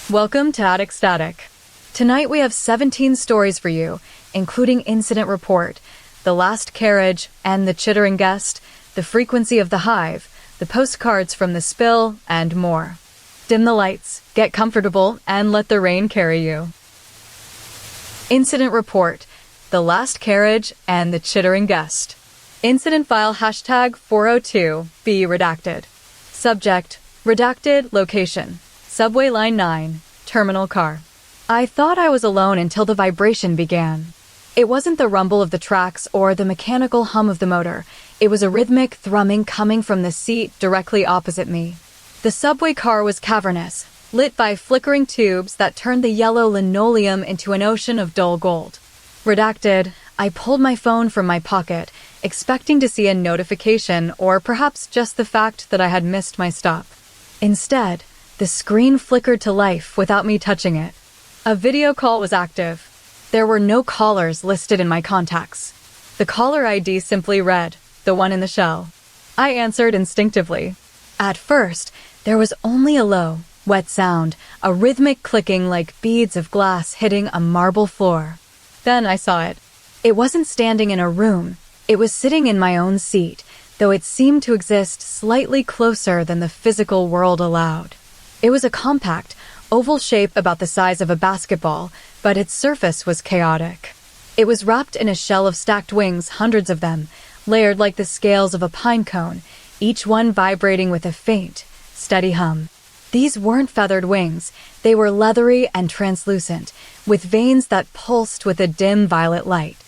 Welcome to Attic Static. Tonight we have 17 stories for you, including Incident Report, The Last Carriage and the Chittering Guest, The Frequency of the Hive, the Postcards from the Spill, and more. Dim the lights, get comfortable, and let the rain carry you. Incident Report, The Last Carriage and the Chittering Guest. Incident file hashtag 402 be redacted. Subject, redacted location. Subway line 9, terminal car. I thought I was alone until the vibration began. It wasn't the rumble of the tracks or the mechanical hum of the motor. It was a rhythmic thrumming coming from the seat directly opposite me. The subway car was cavernous, lit by flickering tubes that turned the yellow linoleum into an ocean of dull gold. Redacted, I pulled my phone from my pocket, expecting to see a notification or perhaps just the fact that I had missed my stop. Instead, the screen flickered to life without me touching it. A video call was active. There were no callers listed in my contacts. The caller ID simply read, the one in the shell. I answered instinctively. At first, there was only a low, wet sound, a rhythmic clicking like beads of glass hitting a marble floor. Then I saw it. It wasn't standing in a room. It was sitting in my own seat, though it seemed to exist slightly closer than the physical world allowed. It was a compact, oval shape about the size of a basketball, but its surface was chaotic. It was wrapped in a shell of stacked wings, hundreds of them, layered like the scales of a pine cone, each one vibrating with a faint, steady hum. These weren't feathered wings. They were leathery and translucent, with veins that pulsed with a dim violet light.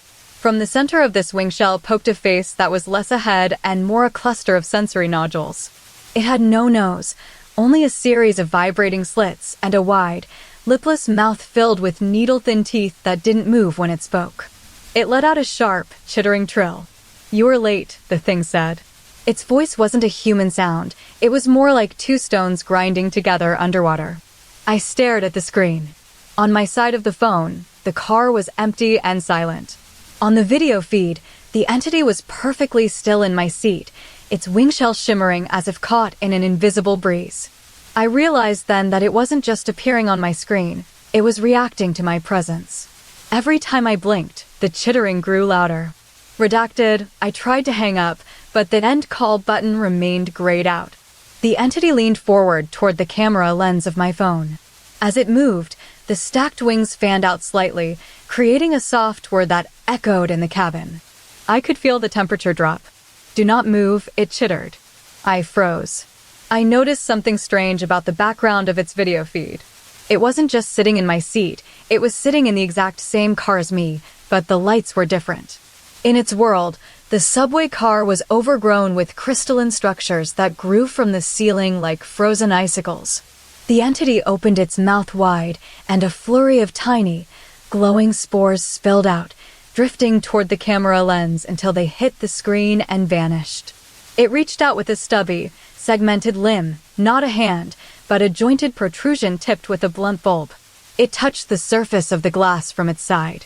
From the center of this wing shell poked a face that was less a head and more a cluster of sensory nodules. It had no nose, only a series of vibrating slits and a wide, lipless mouth filled with needle-thin teeth that didn't move when it spoke. It let out a sharp, chittering trill. "You were late," the thing said. Its voice wasn't a human sound. It was more like two stones grinding together underwater. I stared at the screen. On my side of the phone, the car was empty and silent. On the video feed, the entity was perfectly still in my seat, its wingshell shimmering as if caught in an invisible breeze. I realized then that it wasn't just appearing on my screen, it was reacting to my presence. Every time I blinked, the chittering grew louder. Redacted, I tried to hang up, but the end call button remained grayed out. The entity leaned forward toward the camera lens of my phone. As it moved, the stacked wings fanned out slightly, creating a soft word that echoed in the cabin. I could feel the temperature drop. "Do not move," it chittered. I froze. I noticed something strange about the background of its video feed. It wasn't just sitting in my seat, it was sitting in the exact same car as me, but the lights were different. In its world, the subway car was overgrown with crystalline structures that grew from the ceiling like frozen icicles. The entity opened its mouth wide, and a flurry of tiny, glowing spores spilled out, drifting toward the camera lens until they hit the screen and vanished. It reached out with a stubby, segmented limb, not a hand, but a jointed protrusion tipped with a blunt bulb. It touched the surface of the glass from its side.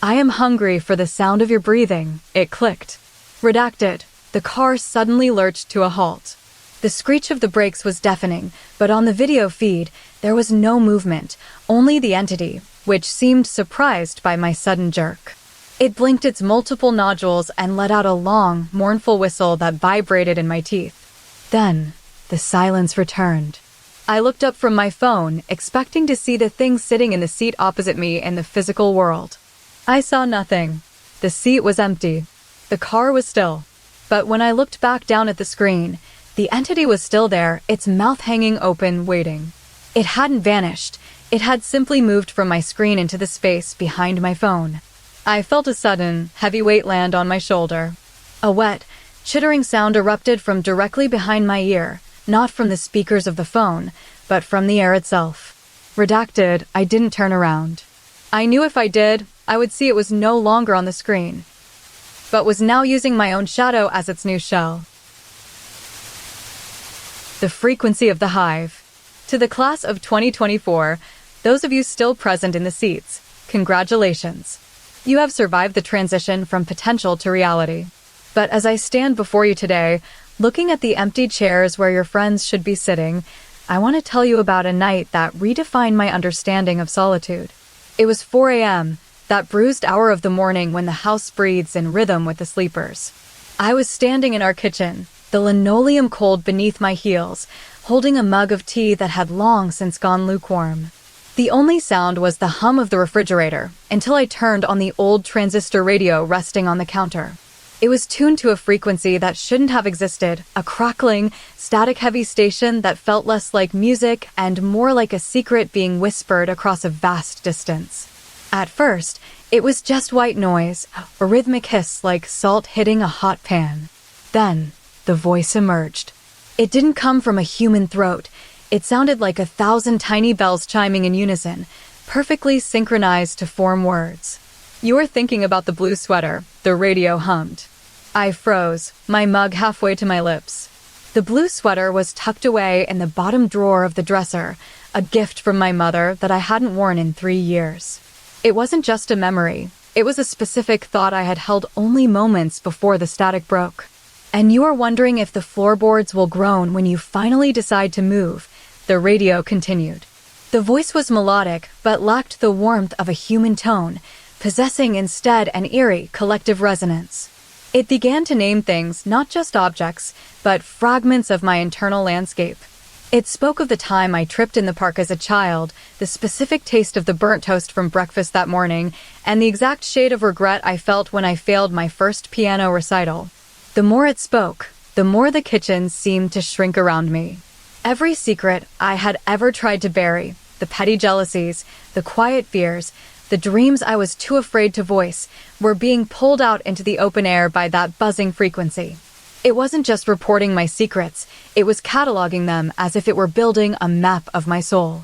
"I am hungry for the sound of your breathing," it clicked. Redacted, the car suddenly lurched to a halt. The screech of the brakes was deafening, but on the video feed, there was no movement, only the entity, which seemed surprised by my sudden jerk. It blinked its multiple nodules and let out a long, mournful whistle that vibrated in my teeth. Then, the silence returned. I looked up from my phone, expecting to see the thing sitting in the seat opposite me in the physical world. I saw nothing. The seat was empty. The car was still. But when I looked back down at the screen, the entity was still there, its mouth hanging open, waiting. It hadn't vanished. It had simply moved from my screen into the space behind my phone. I felt a sudden, heavy weight land on my shoulder. A wet, chittering sound erupted from directly behind my ear, not from the speakers of the phone, but from the air itself. Redacted, I didn't turn around. I knew if I did, I would see it was no longer on the screen, but was now using my own shadow as its new shell. The frequency of the Hive. To the class of 2024, those of you still present in the seats, congratulations. You have survived the transition from potential to reality. But as I stand before you today, looking at the empty chairs where your friends should be sitting, I want to tell you about a night that redefined my understanding of solitude. It was 4 a.m., that bruised hour of the morning when the house breathes in rhythm with the sleepers. I was standing in our kitchen, the linoleum cold beneath my heels, holding a mug of tea that had long since gone lukewarm. The only sound was the hum of the refrigerator, until I turned on the old transistor radio resting on the counter. It was tuned to a frequency that shouldn't have existed, a crackling, static-heavy station that felt less like music and more like a secret being whispered across a vast distance. At first, it was just white noise, a rhythmic hiss like salt hitting a hot pan. Then, the voice emerged. It didn't come from a human throat. It sounded like 1,000 tiny bells chiming in unison, perfectly synchronized to form words. "You were thinking about the blue sweater," the radio hummed. I froze, my mug halfway to my lips. The blue sweater was tucked away in the bottom drawer of the dresser, a gift from my mother that I hadn't worn in 3 years. It wasn't just a memory. It was a specific thought I had held only moments before the static broke. "And you are wondering if the floorboards will groan when you finally decide to move," the radio continued. The voice was melodic, but lacked the warmth of a human tone, possessing instead an eerie, collective resonance. It began to name things, not just objects, but fragments of my internal landscape. It spoke of the time I tripped in the park as a child, the specific taste of the burnt toast from breakfast that morning, and the exact shade of regret I felt when I failed my first piano recital. The more it spoke, the more the kitchen seemed to shrink around me. Every secret I had ever tried to bury, the petty jealousies, the quiet fears, the dreams I was too afraid to voice, were being pulled out into the open air by that buzzing frequency. It wasn't just reporting my secrets, it was cataloging them as if it were building a map of my soul.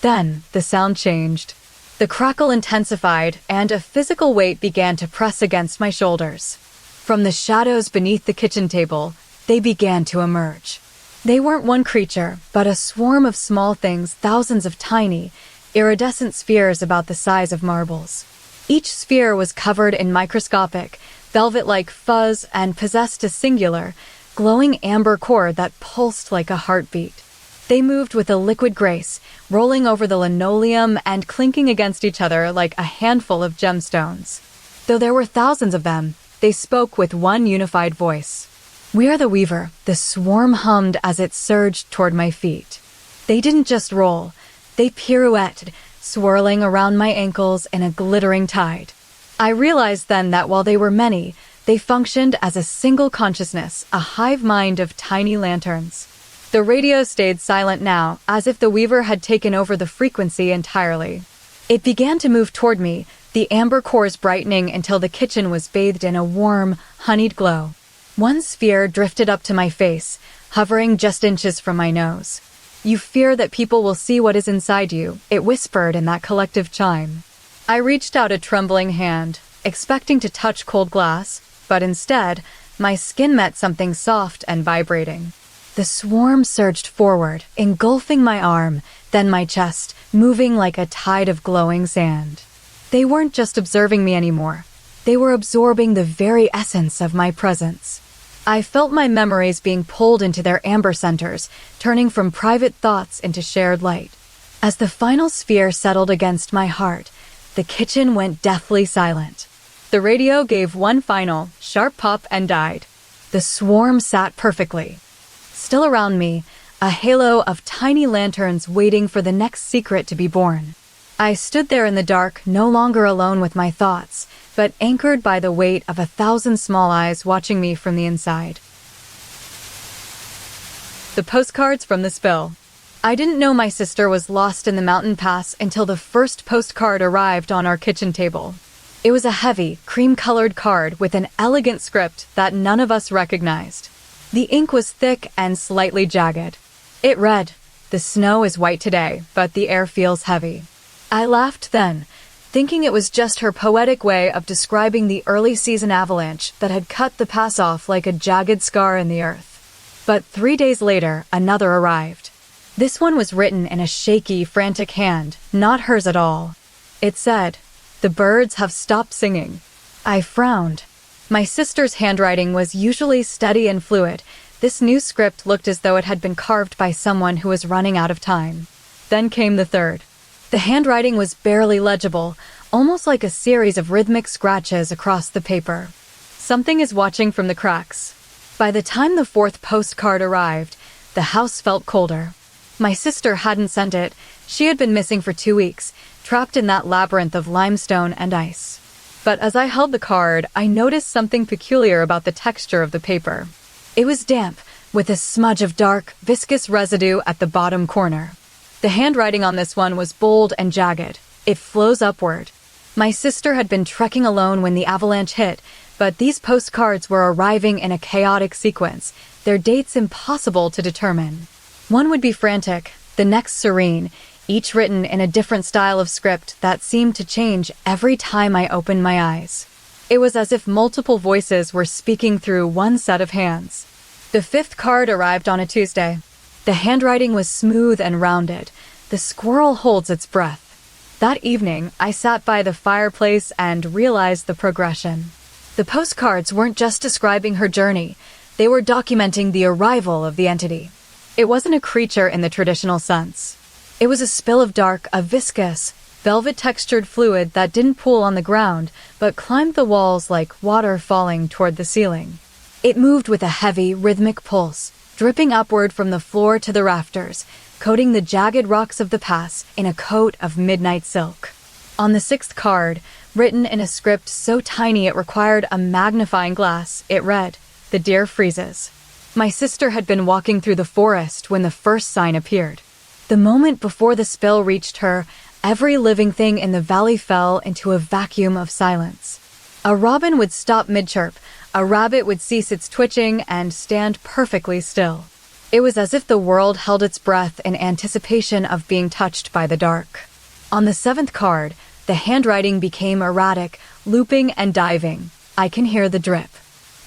Then, the sound changed. The crackle intensified, and a physical weight began to press against my shoulders. From the shadows beneath the kitchen table, they began to emerge. They weren't one creature, but a swarm of small things, thousands of tiny, iridescent spheres about the size of marbles. Each sphere was covered in microscopic, velvet-like fuzz and possessed a singular, glowing amber core that pulsed like a heartbeat. They moved with a liquid grace, rolling over the linoleum and clinking against each other like a handful of gemstones. Though there were thousands of them, they spoke with one unified voice. "We are the weaver," the swarm hummed as it surged toward my feet. They didn't just roll, they pirouetted, swirling around my ankles in a glittering tide. I realized then that while they were many, they functioned as a single consciousness, a hive mind of tiny lanterns. The radio stayed silent now, as if the weaver had taken over the frequency entirely. It began to move toward me, the amber cores brightening until the kitchen was bathed in a warm, honeyed glow. One sphere drifted up to my face, hovering just inches from my nose. "You fear that people will see what is inside you," it whispered in that collective chime. I reached out a trembling hand, expecting to touch cold glass, but instead, my skin met something soft and vibrating. The swarm surged forward, engulfing my arm, then my chest, moving like a tide of glowing sand. They weren't just observing me anymore. They were absorbing the very essence of my presence. I felt my memories being pulled into their amber centers, turning from private thoughts into shared light. As the final sphere settled against my heart, the kitchen went deathly silent. The radio gave one final, sharp pop and died. The swarm sat perfectly. Still around me, a halo of tiny lanterns waiting for the next secret to be born. I stood there in the dark, no longer alone with my thoughts, but anchored by the weight of 1,000 small eyes watching me from the inside. The postcards from the spill. I didn't know my sister was lost in the mountain pass until the first postcard arrived on our kitchen table. It was a heavy, cream-colored card with an elegant script that none of us recognized. The ink was thick and slightly jagged. It read, "The snow is white today, but the air feels heavy." I laughed then, thinking it was just her poetic way of describing the early season avalanche that had cut the pass off like a jagged scar in the earth. But 3 days later, another arrived. This one was written in a shaky, frantic hand, not hers at all. It said, "The birds have stopped singing." I frowned. My sister's handwriting was usually steady and fluid, This new script looked as though it had been carved by someone who was running out of time. Then came the third. The handwriting was barely legible, almost like a series of rhythmic scratches across the paper. Something is watching from the cracks. By the time the fourth postcard arrived, the house felt colder. My sister hadn't sent it. She had been missing for 2 weeks, trapped in that labyrinth of limestone and ice. But as I held the card, I noticed something peculiar about the texture of the paper. It was damp, with a smudge of dark, viscous residue at the bottom corner. The handwriting on this one was bold and jagged. It flows upward. My sister had been trekking alone when the avalanche hit, but these postcards were arriving in a chaotic sequence, their dates impossible to determine. One would be frantic, the next serene, each written in a different style of script that seemed to change every time I opened my eyes. It was as if multiple voices were speaking through one set of hands. The fifth card arrived on a Tuesday. The handwriting was smooth and rounded. The squirrel holds its breath. That evening, I sat by the fireplace and realized the progression. The postcards weren't just describing her journey, they were documenting the arrival of the entity. It wasn't a creature in the traditional sense. It was a spill of dark, a viscous, velvet-textured fluid that didn't pool on the ground, but climbed the walls like water falling toward the ceiling. It moved with a heavy, rhythmic pulse, dripping upward from the floor to the rafters, coating the jagged rocks of the pass in a coat of midnight silk. On the sixth card, written in a script so tiny it required a magnifying glass, it read, "The deer freezes." My sister had been walking through the forest when the first sign appeared. The moment before the spill reached her, every living thing in the valley fell into a vacuum of silence. A robin would stop mid-chirp, a rabbit would cease its twitching and stand perfectly still. It was as if the world held its breath in anticipation of being touched by the dark. On the seventh card, the handwriting became erratic, looping and diving. I can hear the drip.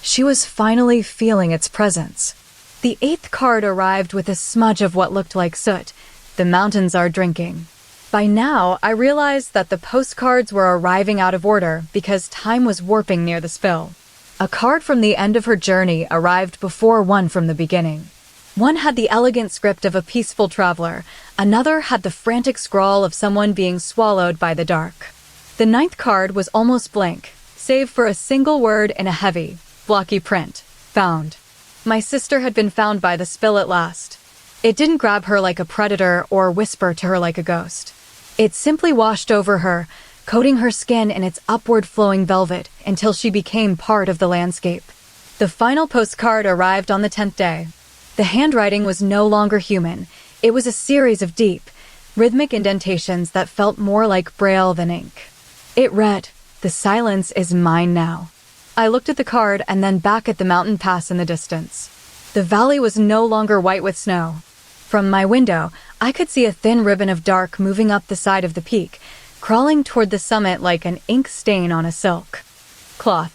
She was finally feeling its presence. The eighth card arrived with a smudge of what looked like soot. The mountains are drinking. By now, I realized that the postcards were arriving out of order because time was warping near the spill. A card from the end of her journey arrived before one from the beginning. One had the elegant script of a peaceful traveler. Another had the frantic scrawl of someone being swallowed by the dark. The ninth card was almost blank, save for a single word in a heavy, blocky print. Found. My sister had been found by the spill at last. It didn't grab her like a predator or whisper to her like a ghost. It simply washed over her, coating her skin in its upward-flowing velvet until she became part of the landscape. The final postcard arrived on the 10th day. The handwriting was no longer human. It was a series of deep, rhythmic indentations that felt more like braille than ink. It read, "The silence is mine now." I looked at the card and then back at the mountain pass in the distance. The valley was no longer white with snow. From my window, I could see a thin ribbon of dark moving up the side of the peak, crawling toward the summit like an ink stain on a silk cloth.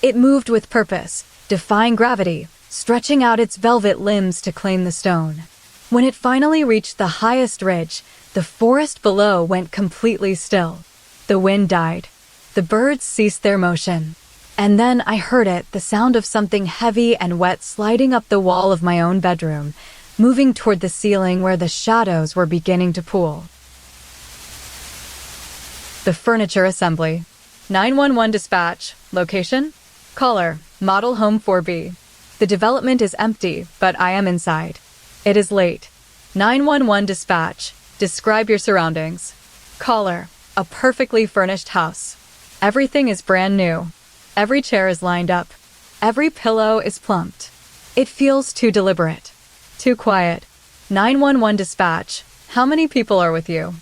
It moved with purpose, defying gravity, stretching out its velvet limbs to claim the stone. When it finally reached the highest ridge, the forest below went completely still. The wind died. The birds ceased their motion. And then I heard it, the sound of something heavy and wet sliding up the wall of my own bedroom, moving toward the ceiling where the shadows were beginning to pool. The furniture assembly. 911 dispatch. Location? Caller. Model home 4B. The development is empty, but I am inside. It is late. 911 dispatch. Describe your surroundings. Caller. A perfectly furnished house. Everything is brand new. Every chair is lined up. Every pillow is plumped. It feels too deliberate. Too quiet. 911 dispatch. How many people are with you?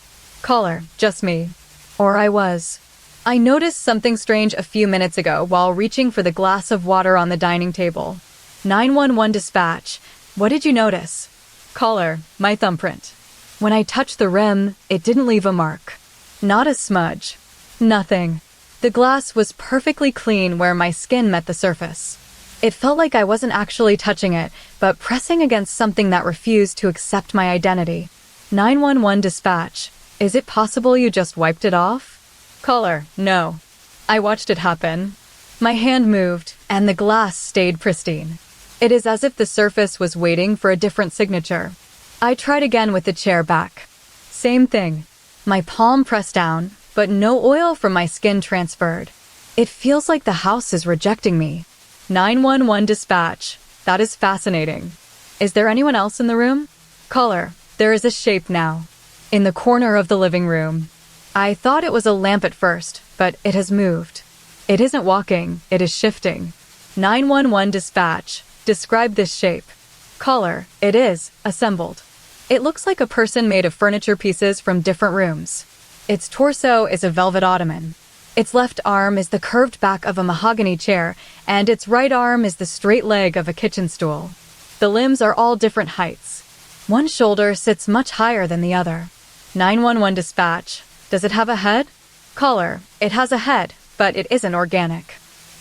Caller. Just me. Or I was. I noticed something strange a few minutes ago while reaching for the glass of water on the dining table. 911 dispatch. What did you notice? Caller. My thumbprint. When I touched the rim, it didn't leave a mark. Not a smudge. Nothing. The glass was perfectly clean where my skin met the surface. It felt like I wasn't actually touching it, but pressing against something that refused to accept my identity. 911 dispatch. Is it possible you just wiped it off? Caller. No. I watched it happen. My hand moved, and the glass stayed pristine. It is as if the surface was waiting for a different signature. I tried again with the chair back. Same thing. My palm pressed down, but no oil from my skin transferred. It feels like the house is rejecting me. 911 dispatch. That is fascinating. Is there anyone else in the room? Caller, there is a shape now. In the corner of the living room. I thought it was a lamp at first, but it has moved. It isn't walking, it is shifting. 911 dispatch. Describe this shape. Caller, it is assembled. It looks like a person made of furniture pieces from different rooms. Its torso is a velvet ottoman. Its left arm is the curved back of a mahogany chair, and its right arm is the straight leg of a kitchen stool. The limbs are all different heights. One shoulder sits much higher than the other. 911 dispatch. Does it have a head? Caller, it has a head, but it isn't organic.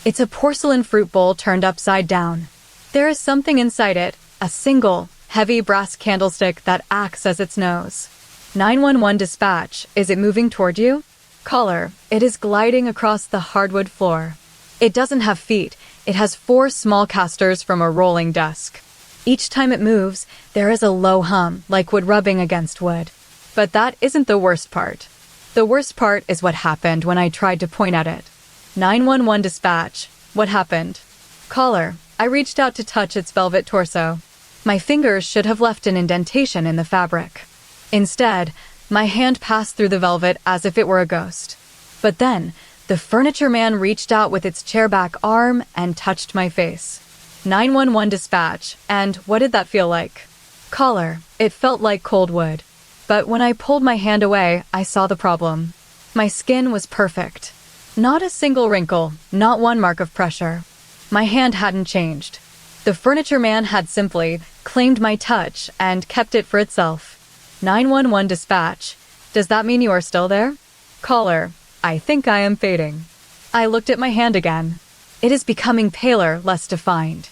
It's a porcelain fruit bowl turned upside down. There is something inside it, a single, heavy brass candlestick that acts as its nose. 911 dispatch. Is it moving toward you? Caller, it is gliding across the hardwood floor. It doesn't have feet. It has 4 small casters from a rolling desk. Each time it moves, there is a low hum, like wood rubbing against wood. But that isn't the worst part. The worst part is what happened when I tried to point at it. 911 dispatch. What happened? Caller, I reached out to touch its velvet torso. My fingers should have left an indentation in the fabric. Instead, my hand passed through the velvet as if it were a ghost. But then, the furniture man reached out with its chairback arm and touched my face. 911 dispatch. And what did that feel like? Caller, it felt like cold wood. But when I pulled my hand away, I saw the problem. My skin was perfect. Not a single wrinkle, not one mark of pressure. My hand hadn't changed. The furniture man had simply claimed my touch and kept it for itself. 911 dispatch. Does that mean you are still there? Caller, I think I am fading. I looked at my hand again. It is becoming paler, less defined.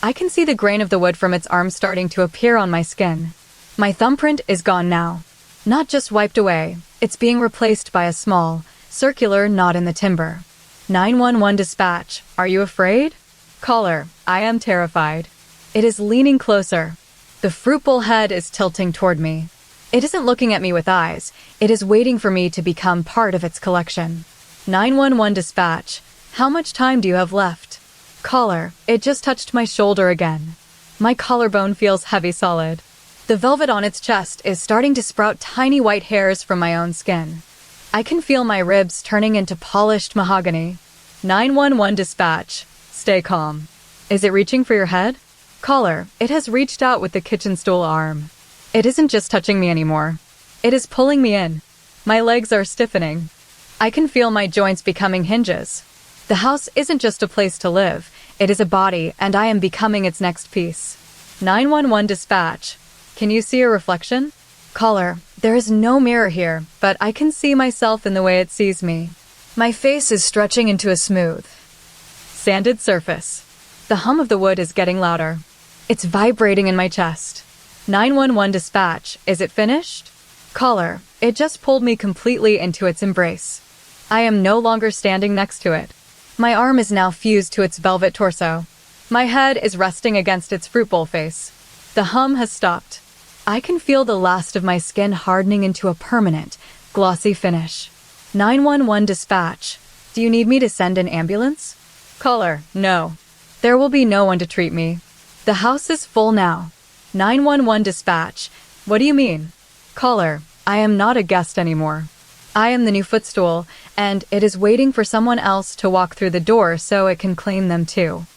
I can see the grain of the wood from its arm starting to appear on my skin. My thumbprint is gone now. Not just wiped away, it's being replaced by a small, circular knot in the timber. 911 dispatch. Are you afraid? Caller, I am terrified. It is leaning closer. The fruit bowl head is tilting toward me. It isn't looking at me with eyes. It is waiting for me to become part of its collection. 911 dispatch. How much time do you have left? Caller, it just touched my shoulder again. My collarbone feels heavy solid. The velvet on its chest is starting to sprout tiny white hairs from my own skin. I can feel my ribs turning into polished mahogany. 911 dispatch. Stay calm. Is it reaching for your head? Caller, it has reached out with the kitchen stool arm. It isn't just touching me anymore. It is pulling me in. My legs are stiffening. I can feel my joints becoming hinges. The house isn't just a place to live. It is a body, and I am becoming its next piece. 911 dispatch. Can you see a reflection? Caller, there is no mirror here, but I can see myself in the way it sees me. My face is stretching into a smooth, sanded surface. The hum of the wood is getting louder. It's vibrating in my chest. 911 dispatch. Is it finished? Caller, it just pulled me completely into its embrace. I am no longer standing next to it. My arm is now fused to its velvet torso. My head is resting against its fruit bowl face. The hum has stopped. I can feel the last of my skin hardening into a permanent, glossy finish. 911 dispatch. Do you need me to send an ambulance? Caller, no. There will be no one to treat me. The house is full now. 911 dispatch. What do you mean? Caller, I am not a guest anymore. I am the new footstool, and it is waiting for someone else to walk through the door so it can claim them too.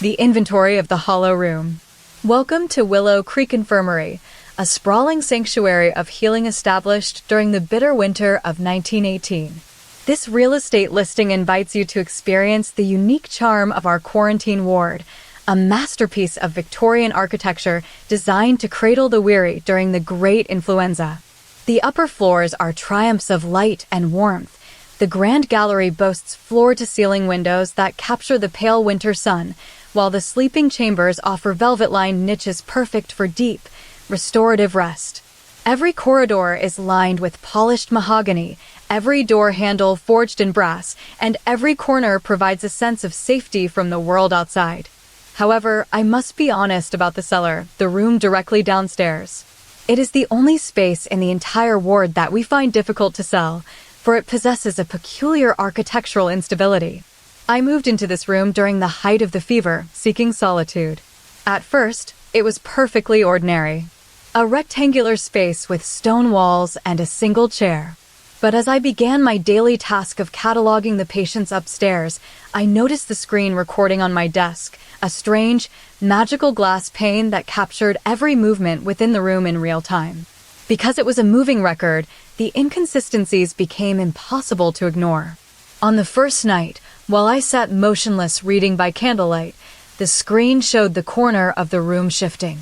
The inventory of the hollow room. Welcome to Willow Creek Infirmary, a sprawling sanctuary of healing established during the bitter winter of 1918. This real estate listing invites you to experience the unique charm of our quarantine ward, a masterpiece of Victorian architecture designed to cradle the weary during the Great Influenza. The upper floors are triumphs of light and warmth. The grand gallery boasts floor-to-ceiling windows that capture the pale winter sun, while the sleeping chambers offer velvet-lined niches perfect for deep, restorative rest. Every corridor is lined with polished mahogany, Every door handle forged in brass, and every corner provides a sense of safety from the world outside. However, I must be honest about the cellar, the room directly downstairs. It is the only space in the entire ward that we find difficult to sell, for it possesses a peculiar architectural instability. I moved into this room during the height of the fever, seeking solitude. At first, it was perfectly ordinary. A rectangular space with stone walls and a single chair. But as I began my daily task of cataloging the patients upstairs, I noticed the screen recording on my desk, a strange, magical glass pane that captured every movement within the room in real time. Because it was a moving record, the inconsistencies became impossible to ignore. On the first night, while I sat motionless reading by candlelight, the screen showed the corner of the room shifting.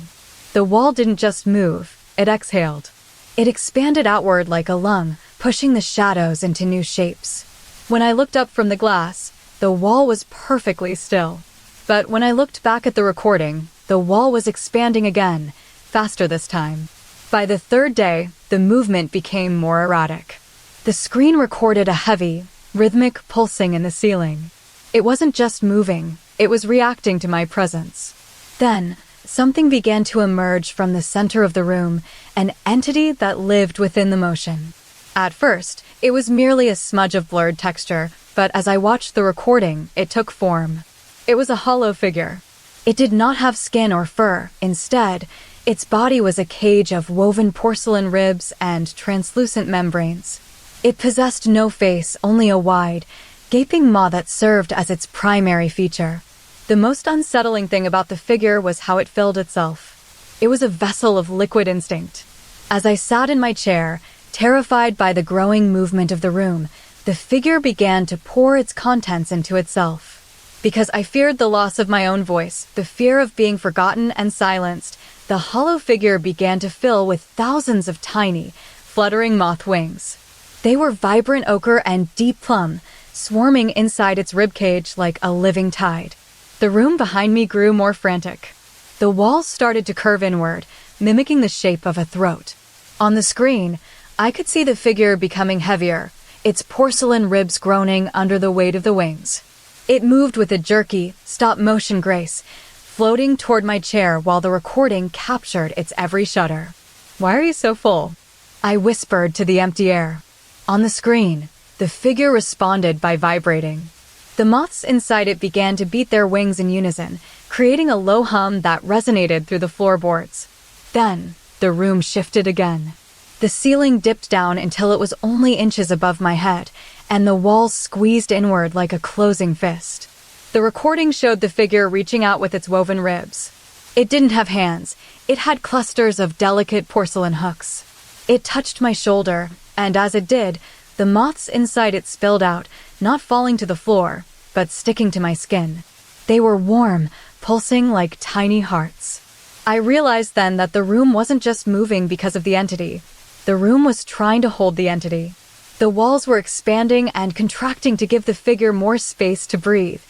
The wall didn't just move, it exhaled. It expanded outward like a lung, pushing the shadows into new shapes. When I looked up from the glass, the wall was perfectly still. But when I looked back at the recording, the wall was expanding again, faster this time. By the third day, the movement became more erratic. The screen recorded a heavy, rhythmic pulsing in the ceiling. It wasn't just moving, it was reacting to my presence. Then, something began to emerge from the center of the room, an entity that lived within the motion. At first, it was merely a smudge of blurred texture, but as I watched the recording, it took form. It was a hollow figure. It did not have skin or fur. Instead, its body was a cage of woven porcelain ribs and translucent membranes. It possessed no face, only a wide, gaping maw that served as its primary feature. The most unsettling thing about the figure was how it filled itself. It was a vessel of liquid instinct. As I sat in my chair, terrified by the growing movement of the room, the figure began to pour its contents into itself. Because I feared the loss of my own voice, the fear of being forgotten and silenced, the hollow figure began to fill with thousands of tiny, fluttering moth wings. They were vibrant ochre and deep plum, swarming inside its ribcage like a living tide. The room behind me grew more frantic. The walls started to curve inward, mimicking the shape of a throat. On the screen, I could see the figure becoming heavier, its porcelain ribs groaning under the weight of the wings. It moved with a jerky, stop-motion grace, floating toward my chair while the recording captured its every shudder. "Why are you so full?" I whispered to the empty air. On the screen, the figure responded by vibrating. The moths inside it began to beat their wings in unison, creating a low hum that resonated through the floorboards. Then, the room shifted again. The ceiling dipped down until it was only inches above my head, and the walls squeezed inward like a closing fist. The recording showed the figure reaching out with its woven ribs. It didn't have hands. It had clusters of delicate porcelain hooks. It touched my shoulder, and as it did, the moths inside it spilled out, not falling to the floor, but sticking to my skin. They were warm, pulsing like tiny hearts. I realized then that the room wasn't just moving because of the entity. The room was trying to hold the entity. The walls were expanding and contracting to give the figure more space to breathe,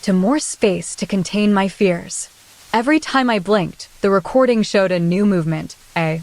to more space to contain my fears. Every time I blinked, the recording showed a new movement, a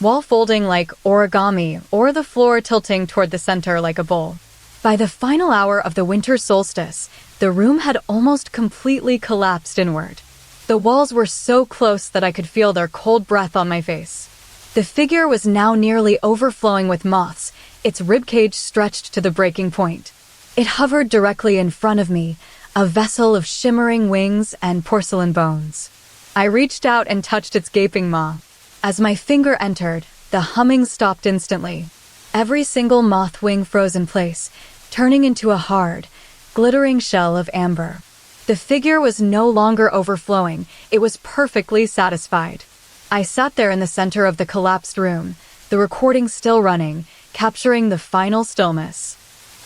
wall folding like origami, or the floor tilting toward the center like a bowl. By the final hour of the winter solstice, the room had almost completely collapsed inward. The walls were so close that I could feel their cold breath on my face. The figure was now nearly overflowing with moths, its ribcage stretched to the breaking point. It hovered directly in front of me, a vessel of shimmering wings and porcelain bones. I reached out and touched its gaping maw. As my finger entered, the humming stopped instantly. Every single moth wing froze in place, turning into a hard, glittering shell of amber. The figure was no longer overflowing, it was perfectly satisfied. I sat there in the center of the collapsed room, the recording still running, capturing the final stillness.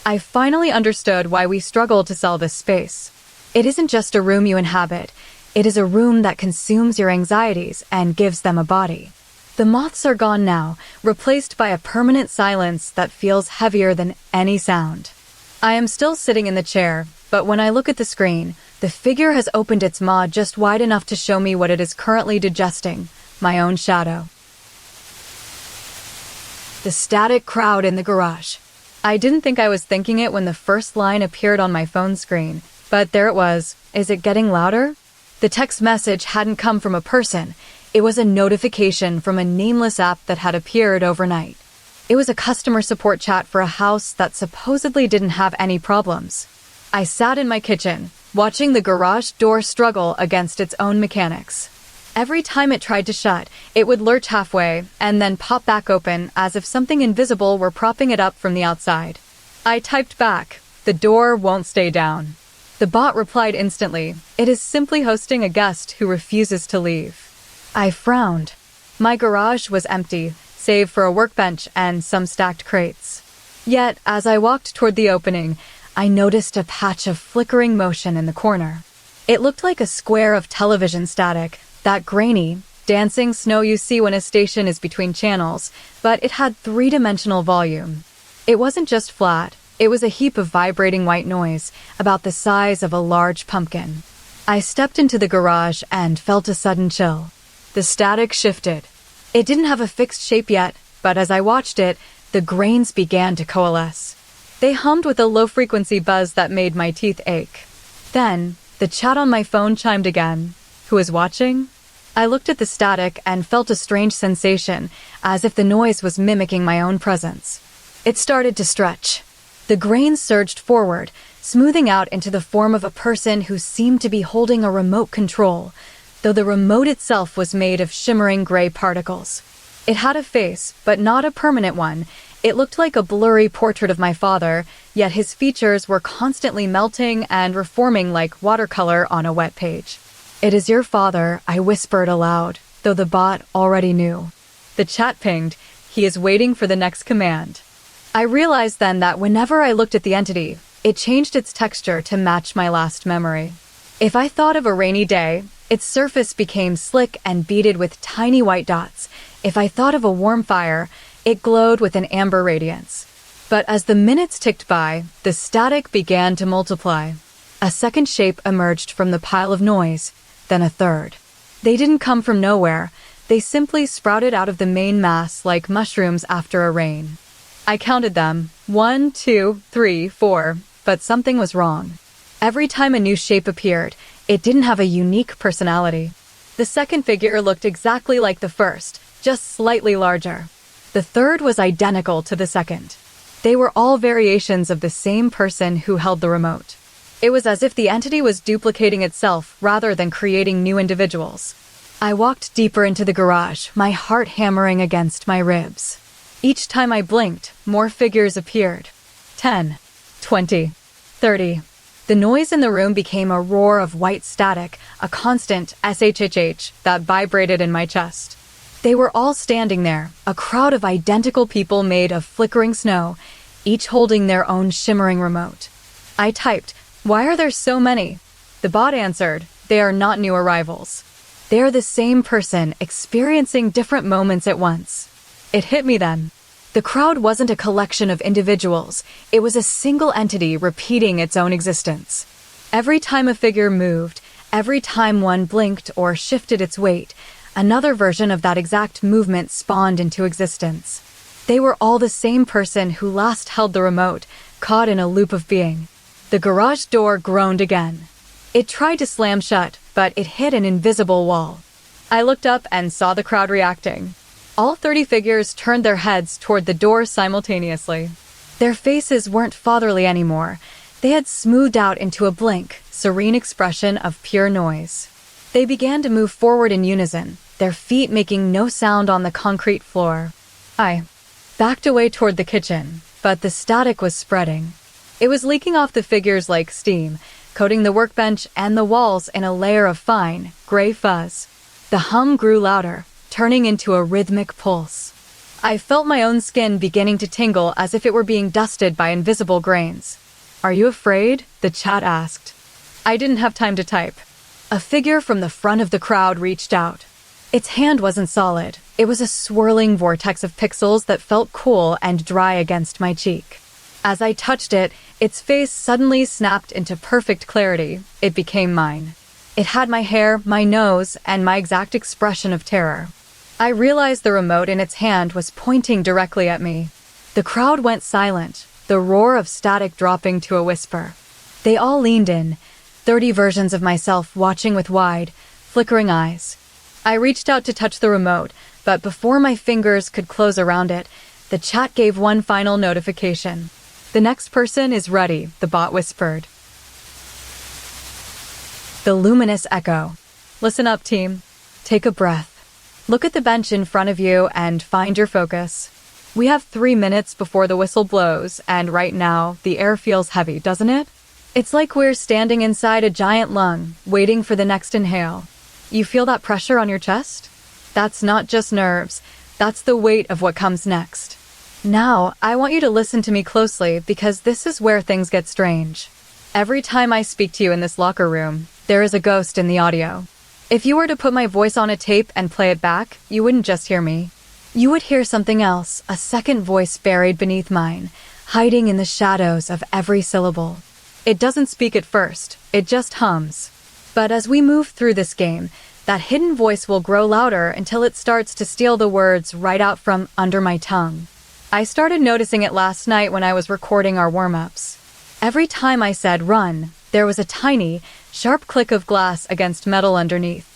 I finally understood why we struggle to sell this space. It isn't just a room you inhabit, it is a room that consumes your anxieties and gives them a body. The moths are gone now, replaced by a permanent silence that feels heavier than any sound. I am still sitting in the chair, but when I look at the screen, the figure has opened its maw just wide enough to show me what it is currently digesting, my own shadow. The static crowd in the garage. I didn't think I was thinking it when the first line appeared on my phone screen, but there it was. Is it getting louder? The text message hadn't come from a person. It was a notification from a nameless app that had appeared overnight. It was a customer support chat for a house that supposedly didn't have any problems. I sat in my kitchen, watching the garage door struggle against its own mechanics. Every time it tried to shut, it would lurch halfway and then pop back open as if something invisible were propping it up from the outside. I typed back, "The door won't stay down." The bot replied instantly, "It is simply hosting a guest who refuses to leave." I frowned. My garage was empty, save for a workbench and some stacked crates. Yet, as I walked toward the opening, I noticed a patch of flickering motion in the corner. It looked like a square of television static, that grainy, dancing snow you see when a station is between channels, but it had three-dimensional volume. It wasn't just flat, it was a heap of vibrating white noise, about the size of a large pumpkin. I stepped into the garage and felt a sudden chill. The static shifted. It didn't have a fixed shape yet, but as I watched it, the grains began to coalesce. They hummed with a low-frequency buzz that made my teeth ache. Then, the chat on my phone chimed again. Who is watching? I looked at the static and felt a strange sensation, as if the noise was mimicking my own presence. It started to stretch. The grains surged forward, smoothing out into the form of a person who seemed to be holding a remote control, though the remote itself was made of shimmering gray particles. It had a face, but not a permanent one. It looked like a blurry portrait of my father, yet his features were constantly melting and reforming like watercolor on a wet page. "It is your father," I whispered aloud, though the bot already knew. The chat pinged. "He is waiting for the next command." I realized then that whenever I looked at the entity, it changed its texture to match my last memory. If I thought of a rainy day, its surface became slick and beaded with tiny white dots. If I thought of a warm fire, it glowed with an amber radiance. But as the minutes ticked by, the static began to multiply. A second shape emerged from the pile of noise, then a third. They didn't come from nowhere. They simply sprouted out of the main mass like mushrooms after a rain. I counted them. 1, 2, 3, 4, but something was wrong. Every time a new shape appeared, it didn't have a unique personality. The second figure looked exactly like the first, just slightly larger. The third was identical to the second. They were all variations of the same person who held the remote. It was as if the entity was duplicating itself rather than creating new individuals. I walked deeper into the garage, my heart hammering against my ribs. Each time I blinked, more figures appeared. 10, 20, 30. The noise in the room became a roar of white static, a constant SHHH that vibrated in my chest. They were all standing there, a crowd of identical people made of flickering snow, each holding their own shimmering remote. I typed, "Why are there so many?" The bot answered, "They are not new arrivals. They are the same person, experiencing different moments at once." It hit me then. The crowd wasn't a collection of individuals. It was a single entity repeating its own existence. Every time a figure moved, every time one blinked or shifted its weight, another version of that exact movement spawned into existence. They were all the same person who last held the remote, caught in a loop of being. The garage door groaned again. It tried to slam shut, but it hit an invisible wall. I looked up and saw the crowd reacting. All 30 figures turned their heads toward the door simultaneously. Their faces weren't fatherly anymore. They had smoothed out into a blank, serene expression of pure noise. They began to move forward in unison, their feet making no sound on the concrete floor. I backed away toward the kitchen, but the static was spreading. It was leaking off the figures like steam, coating the workbench and the walls in a layer of fine, gray fuzz. The hum grew louder, turning into a rhythmic pulse. I felt my own skin beginning to tingle as if it were being dusted by invisible grains. "Are you afraid?" the chat asked. I didn't have time to type. A figure from the front of the crowd reached out. Its hand wasn't solid. It was a swirling vortex of pixels that felt cool and dry against my cheek. As I touched it, its face suddenly snapped into perfect clarity. It became mine. It had my hair, my nose, and my exact expression of terror. I realized the remote in its hand was pointing directly at me. The crowd went silent. the roar of static dropping to a whisper. They all leaned in, 30 versions of myself watching with wide, flickering eyes. I reached out to touch the remote, but before my fingers could close around it, the chat gave one final notification. "The next person is ready," the bot whispered. The Luminous Echo. Listen up, team. Take a breath. Look at the bench in front of you and find your focus. We have 3 minutes before the whistle blows, and right now, the air feels heavy, doesn't it? It's like we're standing inside a giant lung, waiting for the next inhale. You feel that pressure on your chest? That's not just nerves, that's the weight of what comes next. Now, I want you to listen to me closely because this is where things get strange. Every time I speak to you in this locker room, there is a ghost in the audio. If you were to put my voice on a tape and play it back, you wouldn't just hear me. You would hear something else, a second voice buried beneath mine, hiding in the shadows of every syllable. It doesn't speak at first, it just hums. But as we move through this game, that hidden voice will grow louder until it starts to steal the words right out from under my tongue. I started noticing it last night when I was recording our warm-ups. Every time I said run, there was a tiny, sharp click of glass against metal underneath.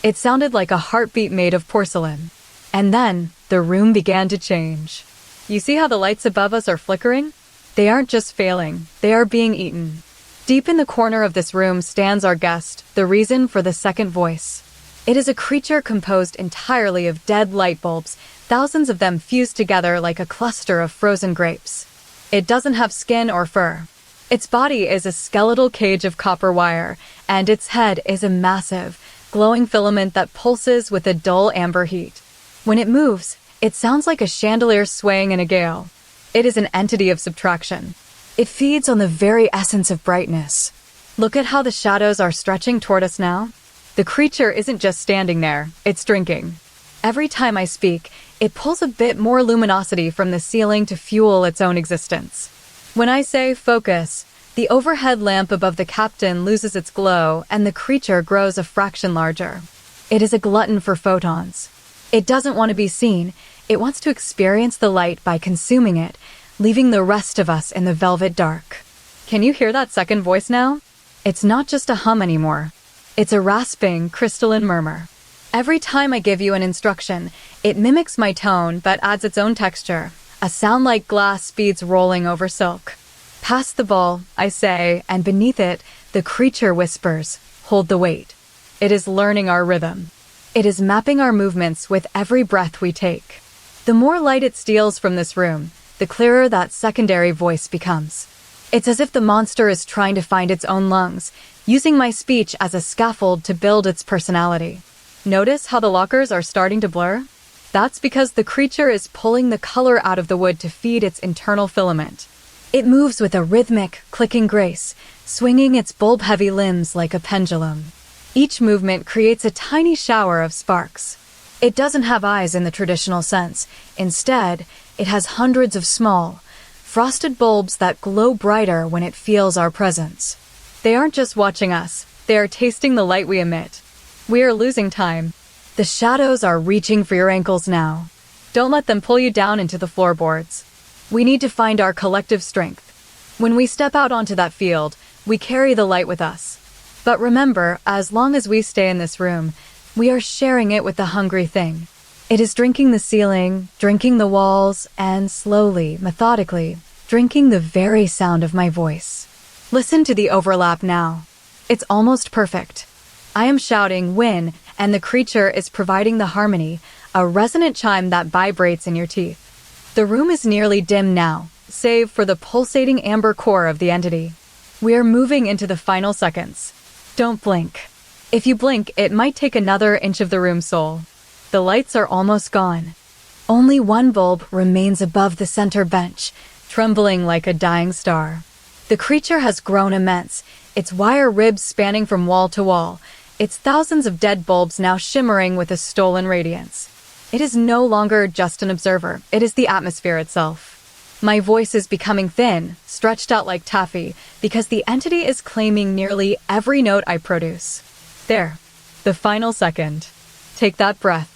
It sounded like a heartbeat made of porcelain. And then, the room began to change. You see how the lights above us are flickering? They aren't just failing, they are being eaten. Deep in the corner of this room stands our guest, the reason for the second voice. It is a creature composed entirely of dead light bulbs, thousands of them fused together like a cluster of frozen grapes. It doesn't have skin or fur. Its body is a skeletal cage of copper wire, and its head is a massive, glowing filament that pulses with a dull amber heat. When it moves, it sounds like a chandelier swaying in a gale. It is an entity of subtraction. It feeds on the very essence of brightness. Look at how the shadows are stretching toward us now. The creature isn't just standing there, it's drinking. Every time I speak, it pulls a bit more luminosity from the ceiling to fuel its own existence. When I say focus, the overhead lamp above the captain loses its glow and the creature grows a fraction larger. It is a glutton for photons. It doesn't want to be seen, it wants to experience the light by consuming it, leaving the rest of us in the velvet dark. Can you hear that second voice now? It's not just a hum anymore. It's a rasping, crystalline murmur. Every time I give you an instruction, it mimics my tone but adds its own texture, a sound like glass beads rolling over silk. Pass the ball, I say, and beneath it, the creature whispers, hold the weight. It is learning our rhythm. It is mapping our movements with every breath we take. The more light it steals from this room, the clearer that secondary voice becomes. It's as if the monster is trying to find its own lungs, using my speech as a scaffold to build its personality. Notice how the lockers are starting to blur? That's because the creature is pulling the color out of the wood to feed its internal filament. It moves with a rhythmic, clicking grace, swinging its bulb-heavy limbs like a pendulum. Each movement creates a tiny shower of sparks. It doesn't have eyes in the traditional sense. Instead, it has hundreds of small, frosted bulbs that glow brighter when it feels our presence. They aren't just watching us, they are tasting the light we emit. We are losing time. The shadows are reaching for your ankles now. Don't let them pull you down into the floorboards. We need to find our collective strength. When we step out onto that field, we carry the light with us. But remember, as long as we stay in this room, we are sharing it with the hungry thing. It is drinking the ceiling, drinking the walls, and slowly, methodically, drinking the very sound of my voice. Listen to the overlap now. It's almost perfect. I am shouting win, and the creature is providing the harmony, a resonant chime that vibrates in your teeth. The room is nearly dim now, save for the pulsating amber core of the entity. We are moving into the final seconds. Don't blink. If you blink, it might take another inch of the room's soul. The lights are almost gone. Only one bulb remains above the center bench, trembling like a dying star. The creature has grown immense, its wire ribs spanning from wall to wall, its thousands of dead bulbs now shimmering with a stolen radiance. It is no longer just an observer, it is the atmosphere itself. My voice is becoming thin, stretched out like taffy, because the entity is claiming nearly every note I produce. There, the final second. Take that breath.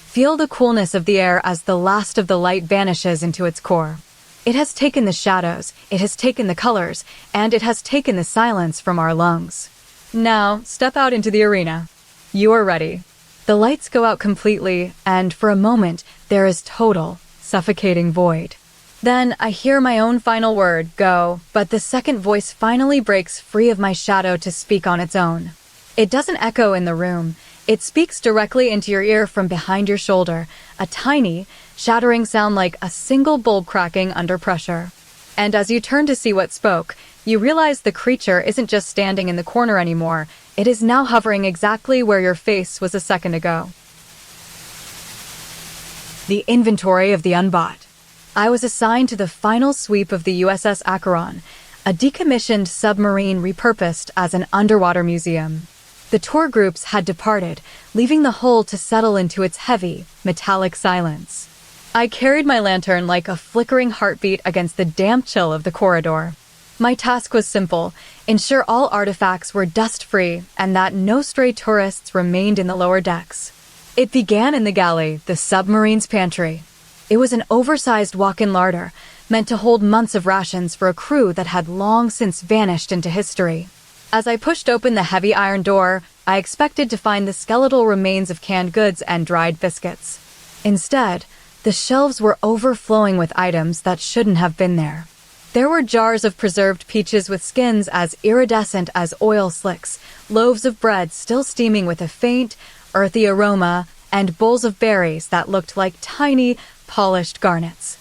Feel the coolness of the air as the last of the light vanishes into its core. It has taken the shadows, it has taken the colors, and it has taken the silence from our lungs. Now, step out into the arena. You are ready. The lights go out completely, and for a moment, there is total, suffocating void. Then I hear my own final word, go, but the second voice finally breaks free of my shadow to speak on its own. It doesn't echo in the room. It speaks directly into your ear from behind your shoulder, a tiny, shattering sound like a single bulb cracking under pressure. And as you turn to see what spoke, you realize the creature isn't just standing in the corner anymore. It is now hovering exactly where your face was a second ago. The inventory of the Unbought. I was assigned to the final sweep of the USS Acheron, a decommissioned submarine repurposed as an underwater museum. The tour groups had departed, leaving the hull to settle into its heavy, metallic silence. I carried my lantern like a flickering heartbeat against the damp chill of the corridor. My task was simple: ensure all artifacts were dust-free and that no stray tourists remained in the lower decks. It began in the galley, the submarine's pantry. It was an oversized walk-in larder, meant to hold months of rations for a crew that had long since vanished into history. As I pushed open the heavy iron door, I expected to find the skeletal remains of canned goods and dried biscuits. Instead, the shelves were overflowing with items that shouldn't have been there. There were jars of preserved peaches with skins as iridescent as oil slicks, loaves of bread still steaming with a faint, earthy aroma, and bowls of berries that looked like tiny, polished garnets.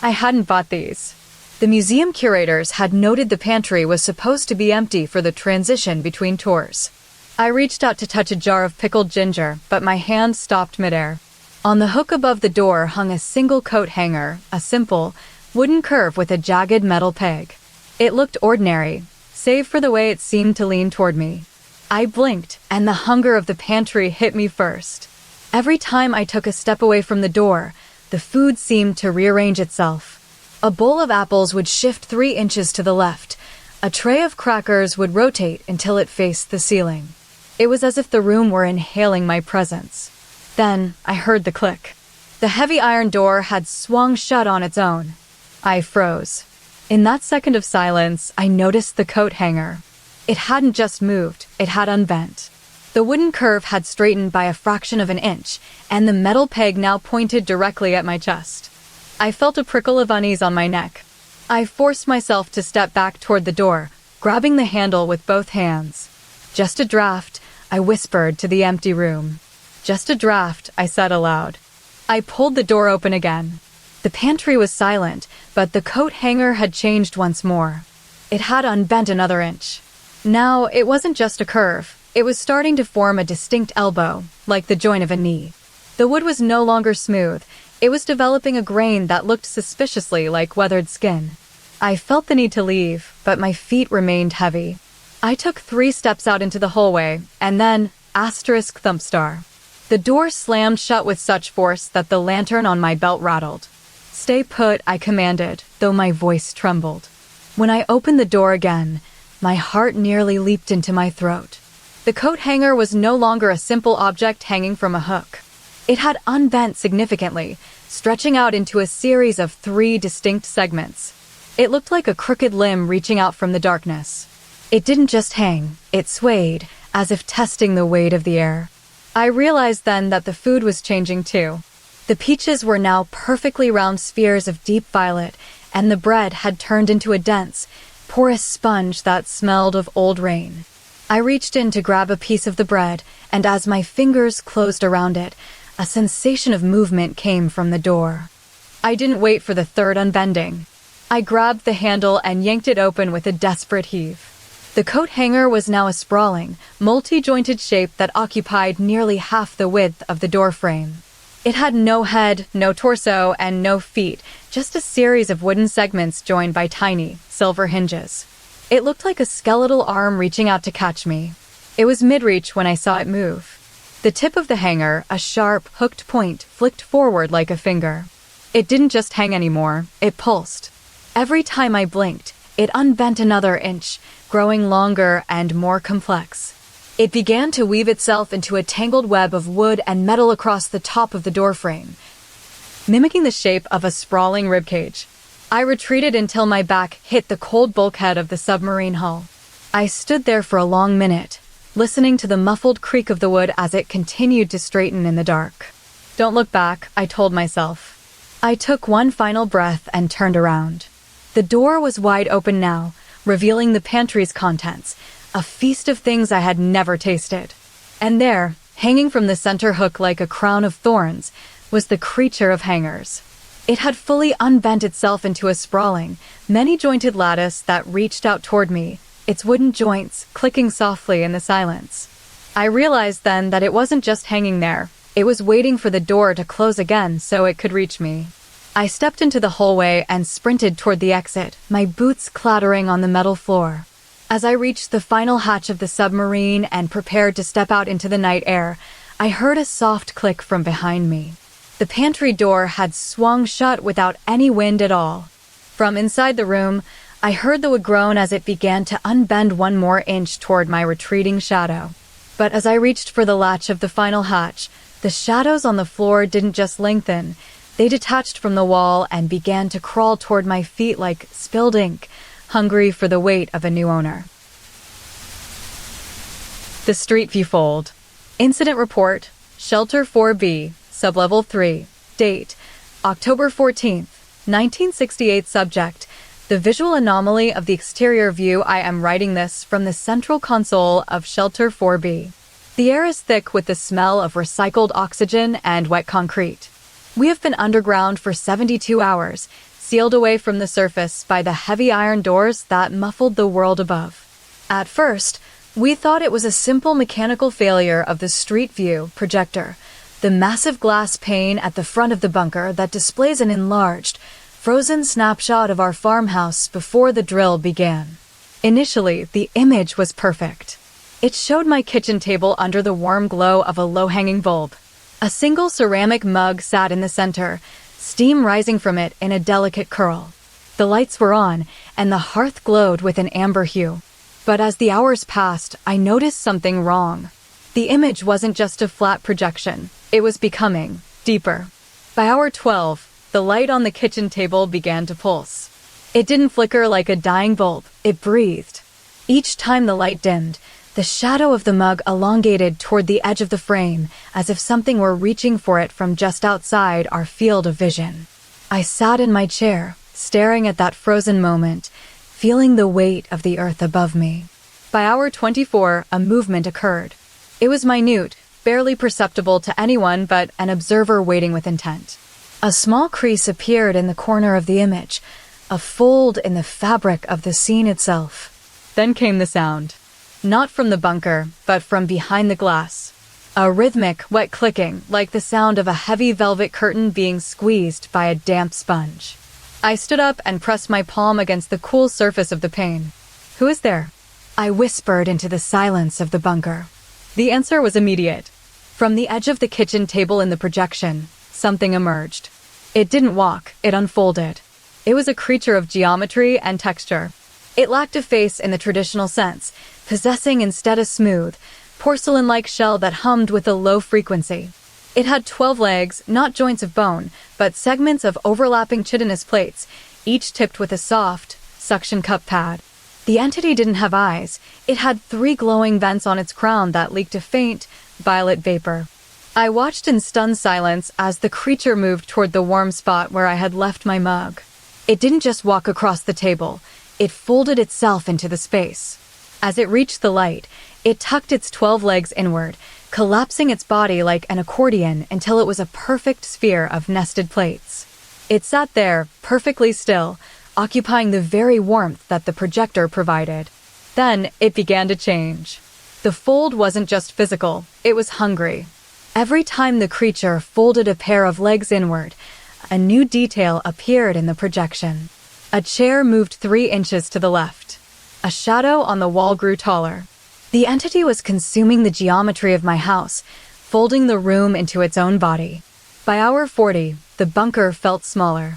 I hadn't bought these. The museum curators had noted the pantry was supposed to be empty for the transition between tours. I reached out to touch a jar of pickled ginger, but my hand stopped midair. On the hook above the door hung a single coat hanger, a simple, wooden curve with a jagged metal peg. It looked ordinary, save for the way it seemed to lean toward me. I blinked, and the hunger of the pantry hit me first. Every time I took a step away from the door, the food seemed to rearrange itself. A bowl of apples would shift 3 inches to the left. A tray of crackers would rotate until it faced the ceiling. It was as if the room were inhaling my presence. Then I heard the click. The heavy iron door had swung shut on its own. I froze. In that second of silence, I noticed the coat hanger. It hadn't just moved, it had unbent. The wooden curve had straightened by a fraction of an inch, and the metal peg now pointed directly at my chest. I felt a prickle of unease on my neck. I forced myself to step back toward the door, grabbing the handle with both hands. "Just a draft," I whispered to the empty room. "Just a draft," I said aloud. I pulled the door open again. The pantry was silent, but the coat hanger had changed once more. It had unbent another inch. Now, it wasn't just a curve. It was starting to form a distinct elbow, like the joint of a knee. The wood was no longer smooth. It was developing a grain that looked suspiciously like weathered skin. I felt the need to leave, but my feet remained heavy. I took 3 steps out into the hallway, and then, asterisk thumpstar. The door slammed shut with such force that the lantern on my belt rattled. "Stay put," I commanded, though my voice trembled. When I opened the door again, my heart nearly leaped into my throat. The coat hanger was no longer a simple object hanging from a hook. It had unbent significantly, stretching out into a series of 3 distinct segments. It looked like a crooked limb reaching out from the darkness. It didn't just hang, it swayed, as if testing the weight of the air. I realized then that the food was changing too. The peaches were now perfectly round spheres of deep violet, and the bread had turned into a dense, porous sponge that smelled of old rain. I reached in to grab a piece of the bread, and as my fingers closed around it, a sensation of movement came from the door. I didn't wait for the third unbending. I grabbed the handle and yanked it open with a desperate heave. The coat hanger was now a sprawling, multi-jointed shape that occupied nearly half the width of the door frame. It had no head, no torso, and no feet, just a series of wooden segments joined by tiny, silver hinges. It looked like a skeletal arm reaching out to catch me. It was mid-reach when I saw it move. The tip of the hanger, a sharp, hooked point, flicked forward like a finger. It didn't just hang anymore, it pulsed. Every time I blinked, it unbent another inch, growing longer and more complex. It began to weave itself into a tangled web of wood and metal across the top of the doorframe, mimicking the shape of a sprawling ribcage. I retreated until my back hit the cold bulkhead of the submarine hull. I stood there for a long minute, listening to the muffled creak of the wood as it continued to straighten in the dark. Don't look back, I told myself. I took one final breath and turned around. The door was wide open now, revealing the pantry's contents, a feast of things I had never tasted. And there, hanging from the center hook like a crown of thorns, was the creature of hangers. It had fully unbent itself into a sprawling, many-jointed lattice that reached out toward me, its wooden joints clicking softly in the silence. I realized then that it wasn't just hanging there. It was waiting for the door to close again so it could reach me. I stepped into the hallway and sprinted toward the exit, my boots clattering on the metal floor. As I reached the final hatch of the submarine and prepared to step out into the night air, I heard a soft click from behind me. The pantry door had swung shut without any wind at all. From inside the room, I heard the wood groan as it began to unbend one more inch toward my retreating shadow. But as I reached for the latch of the final hatch, the shadows on the floor didn't just lengthen. They detached from the wall and began to crawl toward my feet like spilled ink, hungry for the weight of a new owner. The Street Viewfold. Incident Report, Shelter 4B, Sublevel 3. Date, October 14th, 1968. Subject, the visual anomaly of the exterior view. I am writing this from the central console of Shelter 4B. The air is thick with the smell of recycled oxygen and wet concrete. We have been underground for 72 hours, sealed away from the surface by the heavy iron doors that muffled the world above. At first, we thought it was a simple mechanical failure of the Street View projector, the massive glass pane at the front of the bunker that displays an enlarged, frozen snapshot of our farmhouse before the drill began. Initially, the image was perfect. It showed my kitchen table under the warm glow of a low-hanging bulb. A single ceramic mug sat in the center, steam rising from it in a delicate curl. The lights were on, and the hearth glowed with an amber hue. But as the hours passed, I noticed something wrong. The image wasn't just a flat projection. It was becoming deeper. By hour 12, the light on the kitchen table began to pulse. It didn't flicker like a dying bulb. It breathed. Each time the light dimmed, the shadow of the mug elongated toward the edge of the frame, as if something were reaching for it from just outside our field of vision. I sat in my chair, staring at that frozen moment, feeling the weight of the earth above me. By hour 24, a movement occurred. It was minute, barely perceptible to anyone but an observer waiting with intent. A small crease appeared in the corner of the image, a fold in the fabric of the scene itself. Then came the sound. Not from the bunker, but from behind the glass. A rhythmic, wet clicking, like the sound of a heavy velvet curtain being squeezed by a damp sponge. I stood up and pressed my palm against the cool surface of the pane. "Who is there?" I whispered into the silence of the bunker. The answer was immediate. From the edge of the kitchen table in the projection, something emerged. It didn't walk, it unfolded. It was a creature of geometry and texture. It lacked a face in the traditional sense, possessing instead a smooth, porcelain-like shell that hummed with a low frequency. It had 12 legs, not joints of bone, but segments of overlapping chitinous plates, each tipped with a soft, suction cup pad. The entity didn't have eyes. It had 3 glowing vents on its crown that leaked a faint, violet vapor. I watched in stunned silence as the creature moved toward the warm spot where I had left my mug. It didn't just walk across the table. It folded itself into the space. As it reached the light, it tucked its 12 legs inward, collapsing its body like an accordion until it was a perfect sphere of nested plates. It sat there, perfectly still, occupying the very warmth that the projector provided. Then it began to change. The fold wasn't just physical, it was hungry. Every time the creature folded a pair of legs inward, a new detail appeared in the projection. A chair moved 3 inches to the left. A shadow on the wall grew taller. The entity was consuming the geometry of my house, folding the room into its own body. By hour 40, the bunker felt smaller.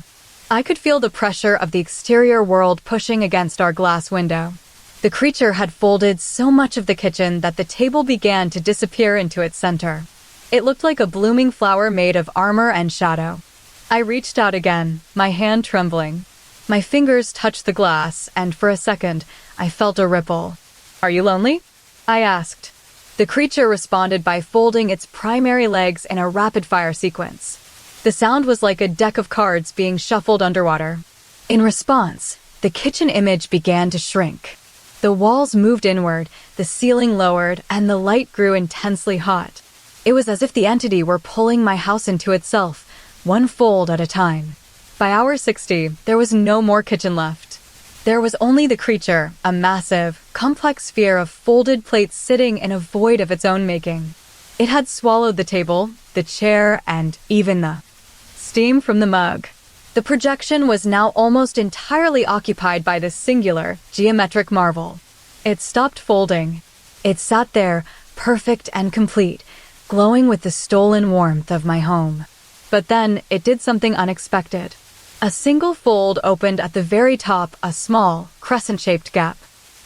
I could feel the pressure of the exterior world pushing against our glass window. The creature had folded so much of the kitchen that the table began to disappear into its center. It looked like a blooming flower made of armor and shadow. I reached out again, my hand trembling. My fingers touched the glass, and for a second, I felt a ripple. "Are you lonely?" I asked. The creature responded by folding its primary legs in a rapid-fire sequence. The sound was like a deck of cards being shuffled underwater. In response, the kitchen image began to shrink. The walls moved inward, the ceiling lowered, and the light grew intensely hot. It was as if the entity were pulling my house into itself, one fold at a time. By hour 60, there was no more kitchen left. There was only the creature, a massive, complex sphere of folded plates sitting in a void of its own making. It had swallowed the table, the chair, and even the steam from the mug. The projection was now almost entirely occupied by this singular, geometric marvel. It stopped folding. It sat there, perfect and complete, glowing with the stolen warmth of my home. But then it did something unexpected. A single fold opened at the very top, a small, crescent-shaped gap.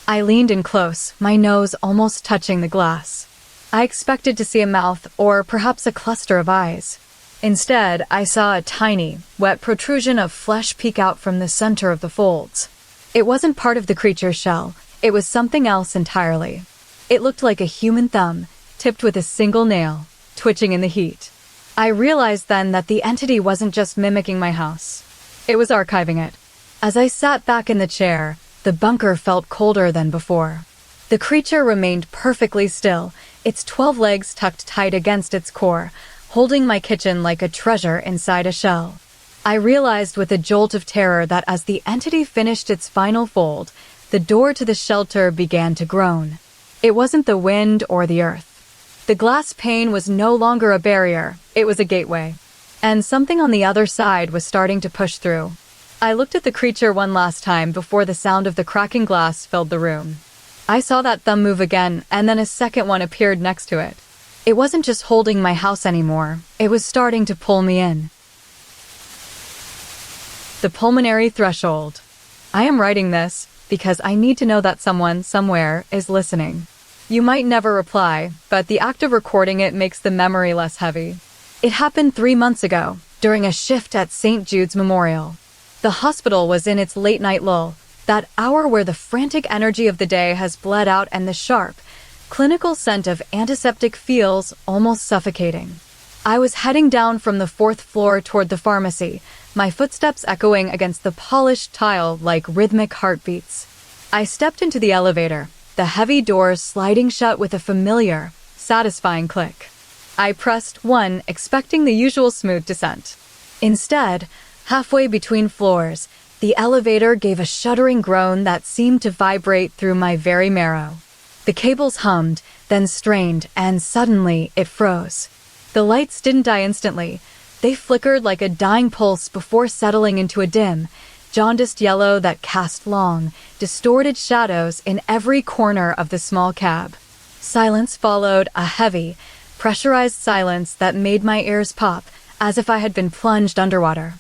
I leaned in close, my nose almost touching the glass. I expected to see a mouth or perhaps a cluster of eyes. Instead, I saw a tiny, wet protrusion of flesh peek out from the center of the folds. It wasn't part of the creature's shell. It was something else entirely. It looked like a human thumb, tipped with a single nail, twitching in the heat. I realized then that the entity wasn't just mimicking my house. It was archiving it. As I sat back in the chair, the bunker felt colder than before. The creature remained perfectly still, its 12 legs tucked tight against its core, holding my kitchen like a treasure inside a shell. I realized with a jolt of terror that as the entity finished its final fold, the door to the shelter began to groan. It wasn't the wind or the earth. The glass pane was no longer a barrier, it was a gateway. And something on the other side was starting to push through. I looked at the creature one last time before the sound of the cracking glass filled the room. I saw that thumb move again, and then a second one appeared next to it. It wasn't just holding my house anymore, it was starting to pull me in. The Pulmonary Threshold. I am writing this because I need to know that someone, somewhere, is listening. You might never reply, but the act of recording it makes the memory less heavy. It happened 3 months ago, during a shift at St. Jude's Memorial. The hospital was in its late-night lull, that hour where the frantic energy of the day has bled out and the sharp, clinical scent of antiseptic feels almost suffocating. I was heading down from the 4th floor toward the pharmacy, my footsteps echoing against the polished tile like rhythmic heartbeats. I stepped into the elevator, the heavy doors sliding shut with a familiar, satisfying click. I pressed 1, expecting the usual smooth descent. Instead, halfway between floors, the elevator gave a shuddering groan that seemed to vibrate through my very marrow. The cables hummed, then strained, and suddenly it froze. The lights didn't die instantly. They flickered like a dying pulse before settling into a dim, jaundiced yellow that cast long, distorted shadows in every corner of the small cab. Silence followed, a heavy, pressurized silence that made my ears pop, as if I had been plunged underwater.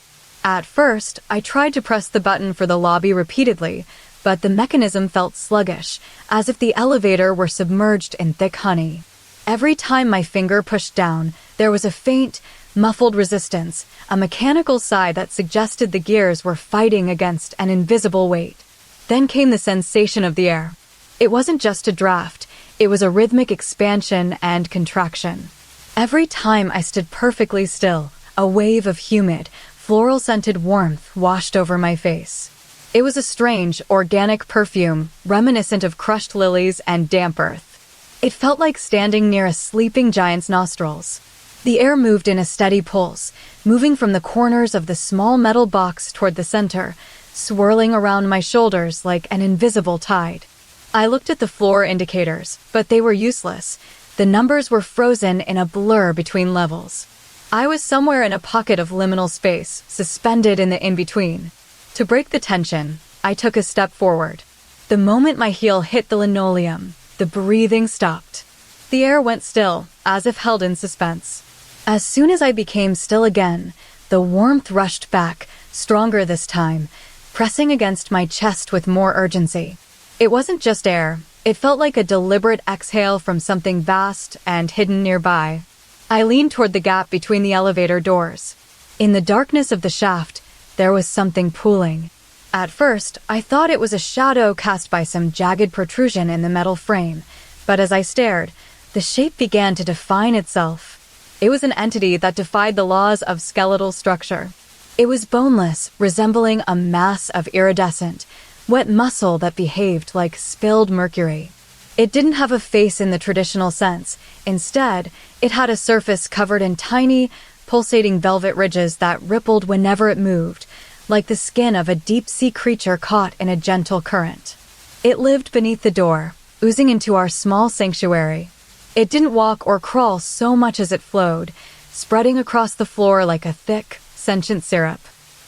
At first, I tried to press the button for the lobby repeatedly, but the mechanism felt sluggish, as if the elevator were submerged in thick honey. Every time my finger pushed down, there was a faint, muffled resistance, a mechanical sigh that suggested the gears were fighting against an invisible weight. Then came the sensation of the air. It wasn't just a draft, it was a rhythmic expansion and contraction. Every time I stood perfectly still, a wave of humid, floral-scented warmth washed over my face. It was a strange, organic perfume, reminiscent of crushed lilies and damp earth. It felt like standing near a sleeping giant's nostrils. The air moved in a steady pulse, moving from the corners of the small metal box toward the center, swirling around my shoulders like an invisible tide. I looked at the floor indicators, but they were useless. The numbers were frozen in a blur between levels. I was somewhere in a pocket of liminal space, suspended in the in-between. To break the tension, I took a step forward. The moment my heel hit the linoleum, the breathing stopped. The air went still, as if held in suspense. As soon as I became still again, the warmth rushed back, stronger this time, pressing against my chest with more urgency. It wasn't just air. It felt like a deliberate exhale from something vast and hidden nearby. I leaned toward the gap between the elevator doors. In the darkness of the shaft, there was something pooling. At first, I thought it was a shadow cast by some jagged protrusion in the metal frame, but as I stared, the shape began to define itself. It was an entity that defied the laws of skeletal structure. It was boneless, resembling a mass of iridescent, wet muscle that behaved like spilled mercury. It didn't have a face in the traditional sense. Instead, it had a surface covered in tiny, pulsating velvet ridges that rippled whenever it moved, like the skin of a deep-sea creature caught in a gentle current. It lived beneath the door, oozing into our small sanctuary. It didn't walk or crawl so much as it flowed, spreading across the floor like a thick, sentient syrup.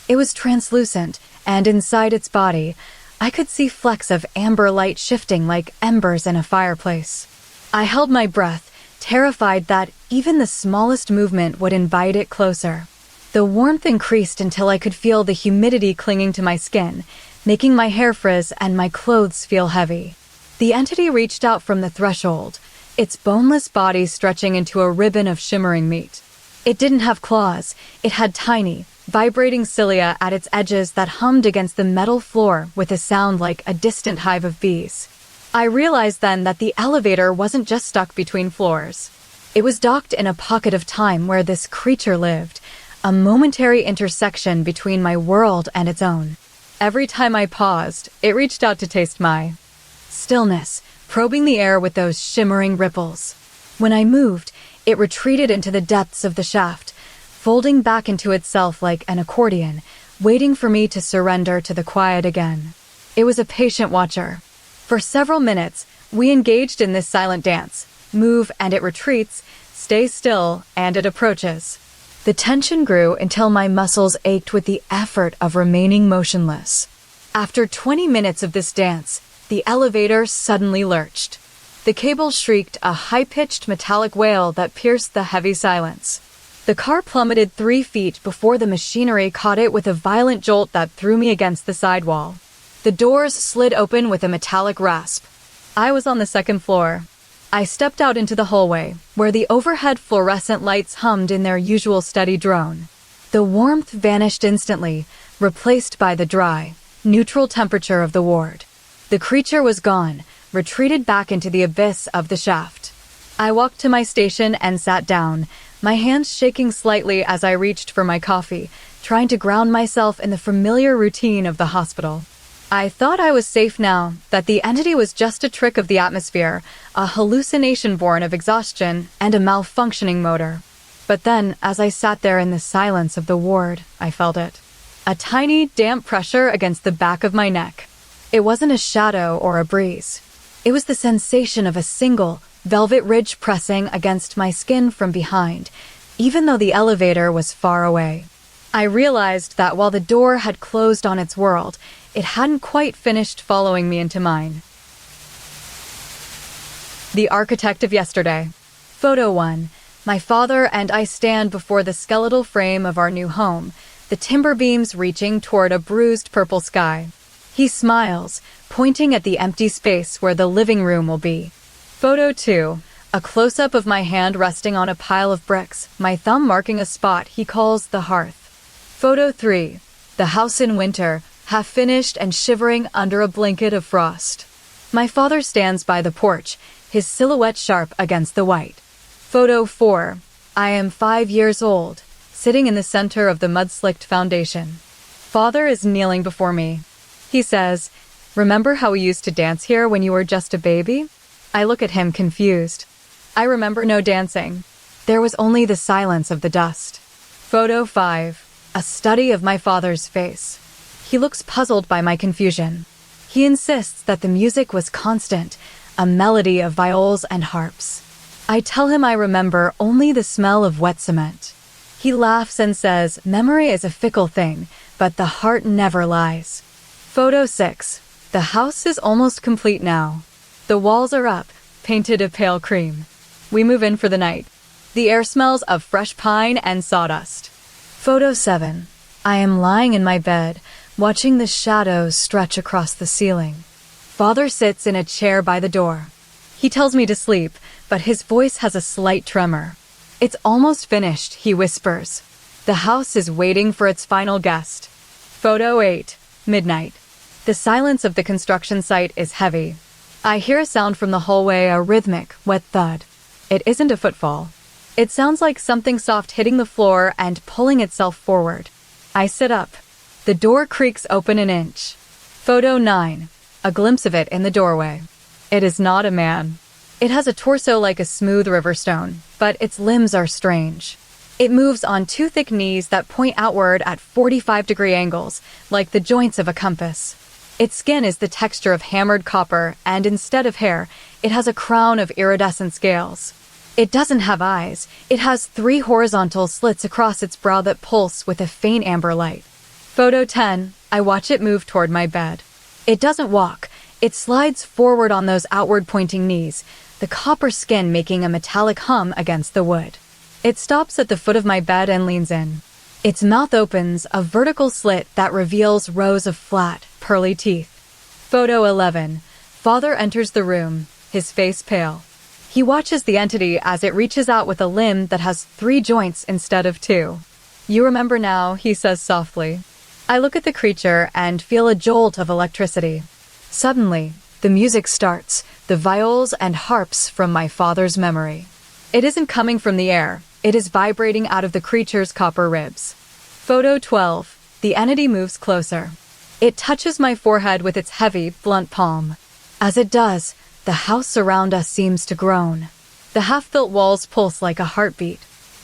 It was translucent, and inside its body, I could see flecks of amber light shifting like embers in a fireplace. I held my breath, terrified that even the smallest movement would invite it closer. The warmth increased until I could feel the humidity clinging to my skin, making my hair frizz and my clothes feel heavy. The entity reached out from the threshold, its boneless body stretching into a ribbon of shimmering meat. It didn't have claws. It had tiny, vibrating cilia at its edges that hummed against the metal floor with a sound like a distant hive of bees. I realized then that the elevator wasn't just stuck between floors. It was docked in a pocket of time where this creature lived, a momentary intersection between my world and its own. Every time I paused, it reached out to taste my stillness, probing the air with those shimmering ripples. When I moved, it retreated into the depths of the shaft, folding back into itself like an accordion, waiting for me to surrender to the quiet again. It was a patient watcher. For several minutes, we engaged in this silent dance. Move and it retreats, stay still and it approaches. The tension grew until my muscles ached with the effort of remaining motionless. After 20 minutes of this dance, the elevator suddenly lurched. The cable shrieked a high-pitched metallic wail that pierced the heavy silence. The car plummeted 3 feet before the machinery caught it with a violent jolt that threw me against the sidewall. The doors slid open with a metallic rasp. I was on the second floor. I stepped out into the hallway, where the overhead fluorescent lights hummed in their usual steady drone. The warmth vanished instantly, replaced by the dry, neutral temperature of the ward. The creature was gone, retreated back into the abyss of the shaft. I walked to my station and sat down, my hands shaking slightly as I reached for my coffee, trying to ground myself in the familiar routine of the hospital. I thought I was safe now, that the entity was just a trick of the atmosphere, a hallucination born of exhaustion and a malfunctioning motor. But then, as I sat there in the silence of the ward, I felt it. A tiny, damp pressure against the back of my neck. It wasn't a shadow or a breeze. It was the sensation of a single, velvet ridge pressing against my skin from behind, even though the elevator was far away. I realized that while the door had closed on its world, it hadn't quite finished following me into mine. The architect of yesterday. Photo 1. My father and I stand before the skeletal frame of our new home, the timber beams reaching toward a bruised purple sky. He smiles, pointing at the empty space where the living room will be. Photo 2. A close-up of my hand resting on a pile of bricks, my thumb marking a spot he calls the hearth. Photo 3. The house in winter, half finished and shivering under a blanket of frost. My father stands by the porch, his silhouette sharp against the white. Photo 4. I am 5 years old, sitting in the center of the mud-slicked foundation. Father is kneeling before me. He says, "Remember how we used to dance here when you were just a baby?" I look at him confused. I remember no dancing. There was only the silence of the dust. Photo 5. A study of my father's face. He looks puzzled by my confusion. He insists that the music was constant, a melody of viols and harps. I tell him I remember only the smell of wet cement. He laughs and says, memory is a fickle thing, but the heart never lies. Photo 6. The house is almost complete now. The walls are up, painted a pale cream. We move in for the night. The air smells of fresh pine and sawdust. Photo 7. I am lying in my bed, watching the shadows stretch across the ceiling. Father sits in a chair by the door. He tells me to sleep, but his voice has a slight tremor. "It's almost finished," he whispers. "The house is waiting for its final guest." Photo 8. Midnight. The silence of the construction site is heavy. I hear a sound from the hallway, a rhythmic, wet thud. It isn't a footfall. It sounds like something soft hitting the floor and pulling itself forward. I sit up. The door creaks open an inch. Photo 9. A glimpse of it in the doorway. It is not a man. It has a torso like a smooth river stone, but its limbs are strange. It moves on two thick knees that point outward at 45-degree angles, like the joints of a compass. Its skin is the texture of hammered copper, and instead of hair, it has a crown of iridescent scales. It doesn't have eyes. It has 3 horizontal slits across its brow that pulse with a faint amber light. Photo 10. I watch it move toward my bed. It doesn't walk. It slides forward on those outward-pointing knees, the copper skin making a metallic hum against the wood. It stops at the foot of my bed and leans in. Its mouth opens, a vertical slit that reveals rows of flat, pearly teeth. Photo 11. Father enters the room, his face pale. He watches the entity as it reaches out with a limb that has 3 joints instead of 2. "You remember now," he says softly. I look at the creature and feel a jolt of electricity. Suddenly, the music starts, the viols and harps from my father's memory. It isn't coming from the air. It is vibrating out of the creature's copper ribs. Photo 12. The entity moves closer. It touches my forehead with its heavy, blunt palm. As it does, the house around us seems to groan. The half-built walls pulse like a heartbeat.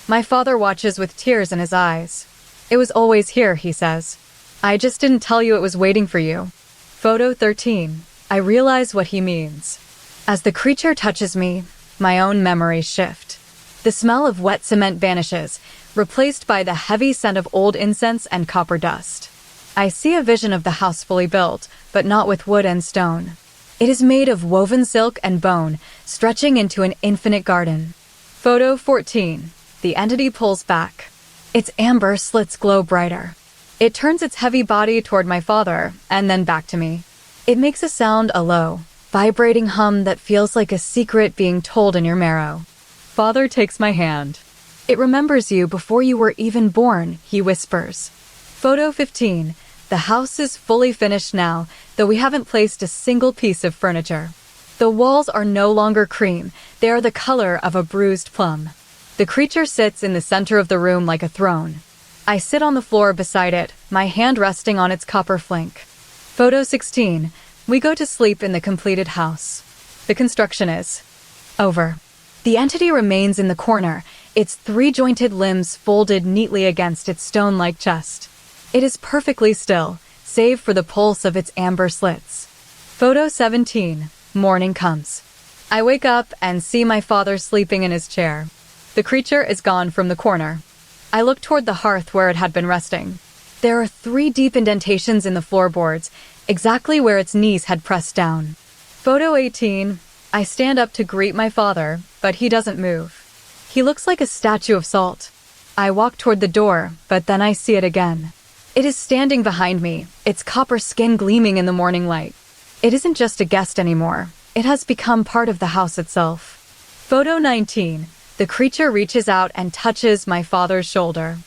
My father watches with tears in his eyes. "It was always here," he says. "I just didn't tell you it was waiting for you." Photo 13. I realize what he means. As the creature touches me, my own memories shift. The smell of wet cement vanishes, replaced by the heavy scent of old incense and copper dust. I see a vision of the house fully built, but not with wood and stone. It is made of woven silk and bone, stretching into an infinite garden. Photo 14. The entity pulls back. Its amber slits glow brighter. It turns its heavy body toward my father, and then back to me. It makes a sound, a low, vibrating hum that feels like a secret being told in your marrow. Father takes my hand. "It remembers you before you were even born," he whispers. Photo 15. The house is fully finished now, though we haven't placed a single piece of furniture. The walls are no longer cream. They are the color of a bruised plum. The creature sits in the center of the room like a throne. I sit on the floor beside it, my hand resting on its copper flank. Photo 16. We go to sleep in the completed house. The construction is over. The entity remains in the corner, its 3-jointed limbs folded neatly against its stone-like chest. It is perfectly still, save for the pulse of its amber slits. Photo 17. Morning comes. I wake up and see my father sleeping in his chair. The creature is gone from the corner. I look toward the hearth where it had been resting. There are 3 deep indentations in the floorboards, exactly where its knees had pressed down. Photo 18. I stand up to greet my father, but he doesn't move. He looks like a statue of salt. I walk toward the door, but then I see it again. It is standing behind me, its copper skin gleaming in the morning light. It isn't just a guest anymore. It has become part of the house itself. Photo 19. The creature reaches out and touches my father's shoulder.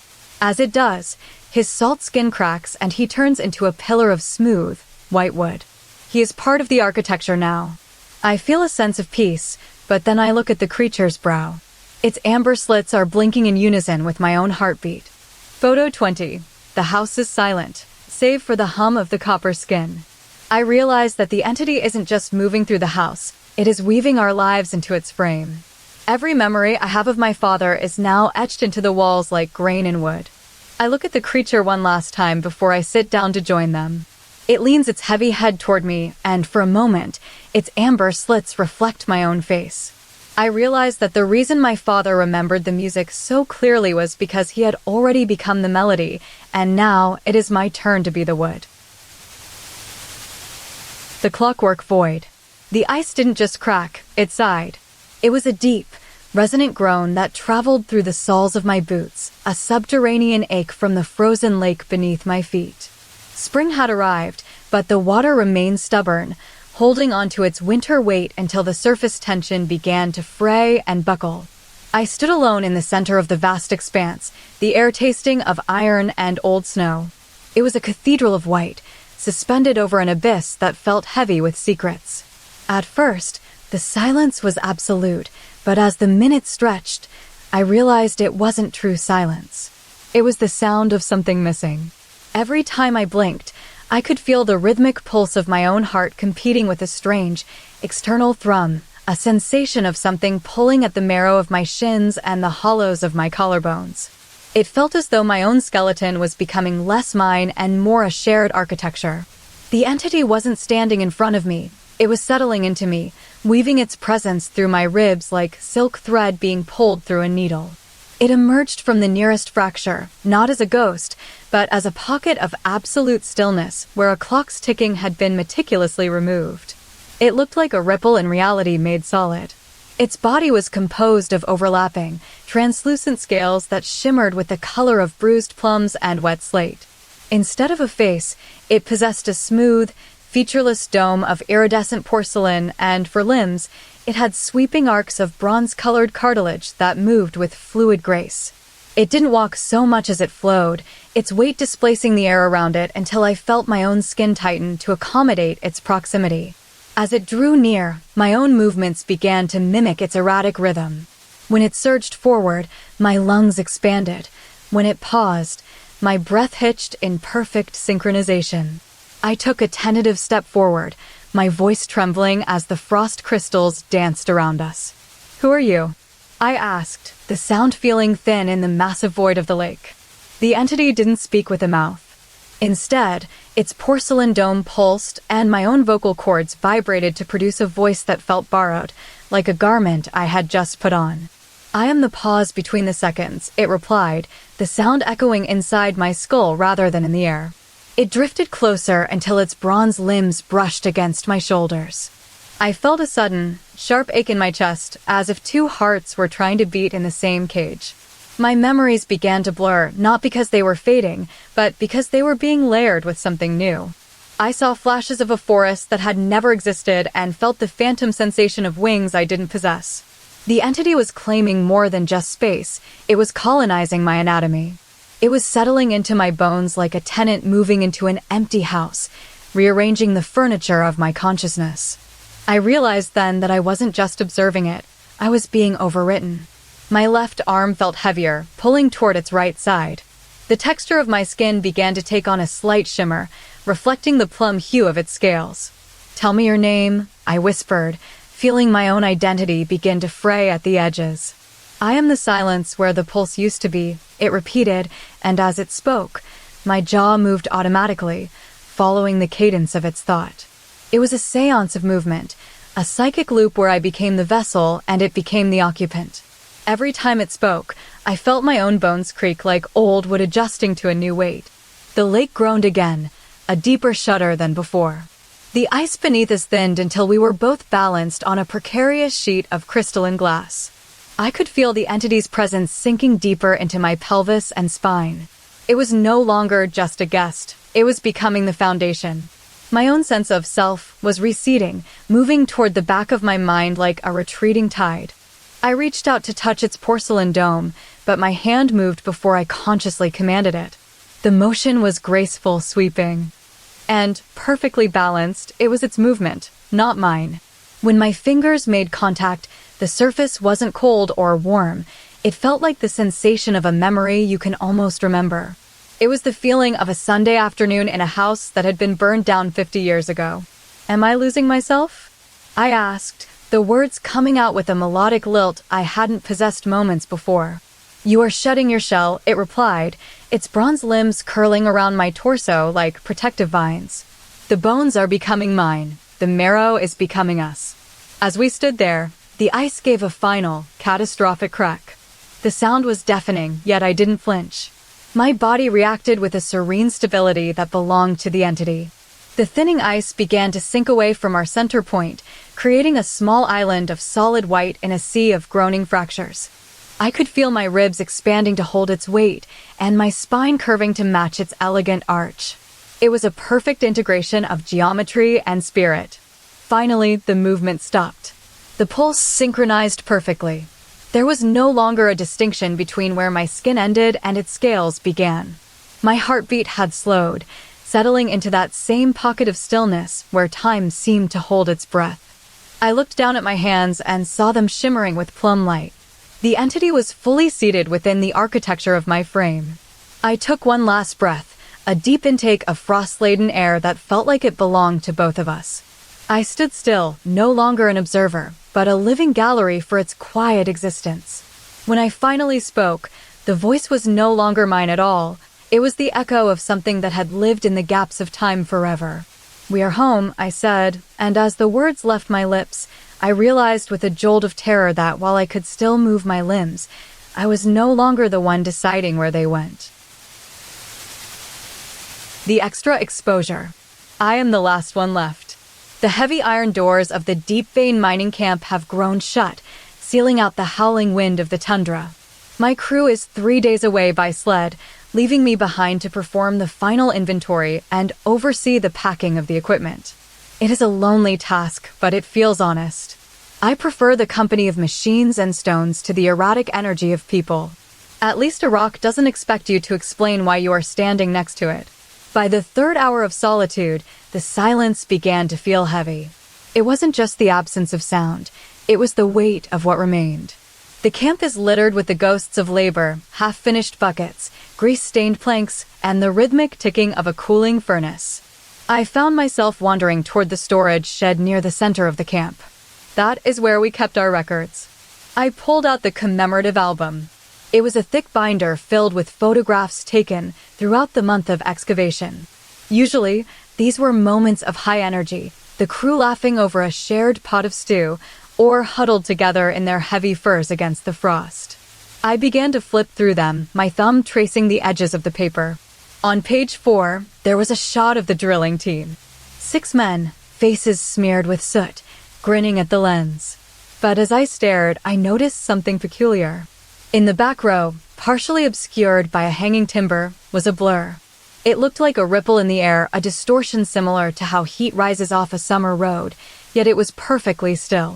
As it does, his salt skin cracks and he turns into a pillar of smooth, white wood. He is part of the architecture now. I feel a sense of peace, but then I look at the creature's brow. Its amber slits are blinking in unison with my own heartbeat. Photo 20. The house is silent, save for the hum of the copper skin. I realize that the entity isn't just moving through the house, it is weaving our lives into its frame. Every memory I have of my father is now etched into the walls like grain in wood. I look at the creature one last time before I sit down to join them. It leans its heavy head toward me, and for a moment, its amber slits reflect my own face. I realize that the reason my father remembered the music so clearly was because he had already become the melody, and now it is my turn to be the wood. The Clockwork Void. The ice didn't just crack, it sighed. It was a deep, resonant groan that traveled through the soles of my boots, a subterranean ache from the frozen lake beneath my feet. Spring had arrived, but the water remained stubborn, holding onto its winter weight until the surface tension began to fray and buckle. I stood alone in the center of the vast expanse, the air tasting of iron and old snow. It was a cathedral of white, suspended over an abyss that felt heavy with secrets. At first, the silence was absolute, but as the minutes stretched, I realized it wasn't true silence. It was the sound of something missing. Every time I blinked, I could feel the rhythmic pulse of my own heart competing with a strange, external thrum, a sensation of something pulling at the marrow of my shins and the hollows of my collarbones. It felt as though my own skeleton was becoming less mine and more a shared architecture. The entity wasn't standing in front of me. It was settling into me, weaving its presence through my ribs like silk thread being pulled through a needle. It emerged from the nearest fracture, not as a ghost, but as a pocket of absolute stillness where a clock's ticking had been meticulously removed. It looked like a ripple in reality made solid. Its body was composed of overlapping, translucent scales that shimmered with the color of bruised plums and wet slate. Instead of a face, it possessed a smooth, featureless dome of iridescent porcelain, and for limbs, it had sweeping arcs of bronze-colored cartilage that moved with fluid grace. It didn't walk so much as it flowed, its weight displacing the air around it until I felt my own skin tighten to accommodate its proximity. As it drew near, my own movements began to mimic its erratic rhythm. When it surged forward, my lungs expanded. When it paused, my breath hitched in perfect synchronization. I took a tentative step forward, my voice trembling as the frost crystals danced around us. "Who are you?" I asked, the sound feeling thin in the massive void of the lake. The entity didn't speak with a mouth. Instead, its porcelain dome pulsed, and my own vocal cords vibrated to produce a voice that felt borrowed, like a garment I had just put on. "I am the pause between the seconds," it replied, the sound echoing inside my skull rather than in the air. It drifted closer until its bronze limbs brushed against my shoulders. I felt a sudden, sharp ache in my chest, as if two hearts were trying to beat in the same cage. My memories began to blur, not because they were fading, but because they were being layered with something new. I saw flashes of a forest that had never existed and felt the phantom sensation of wings I didn't possess. The entity was claiming more than just space. It was colonizing my anatomy. It was settling into my bones like a tenant moving into an empty house, rearranging the furniture of my consciousness. I realized then that I wasn't just observing it. I was being overwritten. My left arm felt heavier, pulling toward its right side. The texture of my skin began to take on a slight shimmer, reflecting the plum hue of its scales. "Tell me your name," I whispered, feeling my own identity begin to fray at the edges. "I am the silence where the pulse used to be," it repeated, and as it spoke, my jaw moved automatically, following the cadence of its thought. It was a seance of movement, a psychic loop where I became the vessel and it became the occupant. Every time it spoke, I felt my own bones creak like old wood adjusting to a new weight. The lake groaned again, a deeper shudder than before. The ice beneath us thinned until we were both balanced on a precarious sheet of crystalline glass. I could feel the entity's presence sinking deeper into my pelvis and spine. It was no longer just a guest. It was becoming the foundation. My own sense of self was receding, moving toward the back of my mind like a retreating tide. I reached out to touch its porcelain dome, but my hand moved before I consciously commanded it. The motion was graceful, sweeping. And, perfectly balanced, it was its movement, not mine. When my fingers made contact, the surface wasn't cold or warm. It felt like the sensation of a memory you can almost remember. It was the feeling of a Sunday afternoon in a house that had been burned down 50 years ago. "Am I losing myself?" I asked, the words coming out with a melodic lilt I hadn't possessed moments before. "You are shedding your shell," it replied, its bronze limbs curling around my torso like protective vines. "The bones are becoming mine. The marrow is becoming us." As we stood there, the ice gave a final, catastrophic crack. The sound was deafening, yet I didn't flinch. My body reacted with a serene stability that belonged to the entity. The thinning ice began to sink away from our center point, creating a small island of solid white in a sea of groaning fractures. I could feel my ribs expanding to hold its weight, and my spine curving to match its elegant arch. It was a perfect integration of geometry and spirit. Finally, the movement stopped. The pulse synchronized perfectly. There was no longer a distinction between where my skin ended and its scales began. My heartbeat had slowed, settling into that same pocket of stillness where time seemed to hold its breath. I looked down at my hands and saw them shimmering with plum light. The entity was fully seated within the architecture of my frame. I took one last breath, a deep intake of frost-laden air that felt like it belonged to both of us. I stood still, no longer an observer, but a living gallery for its quiet existence. When I finally spoke, the voice was no longer mine at all. It was the echo of something that had lived in the gaps of time forever. "We are home," I said, and as the words left my lips, I realized with a jolt of terror that while I could still move my limbs, I was no longer the one deciding where they went. The extra exposure. I am the last one left. The heavy iron doors of the deep vein mining camp have grown shut, sealing out the howling wind of the tundra. My crew is 3 days away by sled, leaving me behind to perform the final inventory and oversee the packing of the equipment. It is a lonely task, but it feels honest. I prefer the company of machines and stones to the erratic energy of people. At least a rock doesn't expect you to explain why you are standing next to it. By the third hour of solitude, the silence began to feel heavy. It wasn't just the absence of sound, it was the weight of what remained. The camp is littered with the ghosts of labor, half-finished buckets, grease-stained planks, and the rhythmic ticking of a cooling furnace. I found myself wandering toward the storage shed near the center of the camp. That is where we kept our records. I pulled out the commemorative album. It was a thick binder filled with photographs taken throughout the month of excavation. Usually, these were moments of high energy, the crew laughing over a shared pot of stew, or huddled together in their heavy furs against the frost. I began to flip through them, my thumb tracing the edges of the paper. On page 4, there was a shot of the drilling team. 6 men, faces smeared with soot, grinning at the lens. But as I stared, I noticed something peculiar. In the back row, partially obscured by a hanging timber, was a blur. It looked like a ripple in the air, a distortion similar to how heat rises off a summer road, yet it was perfectly still.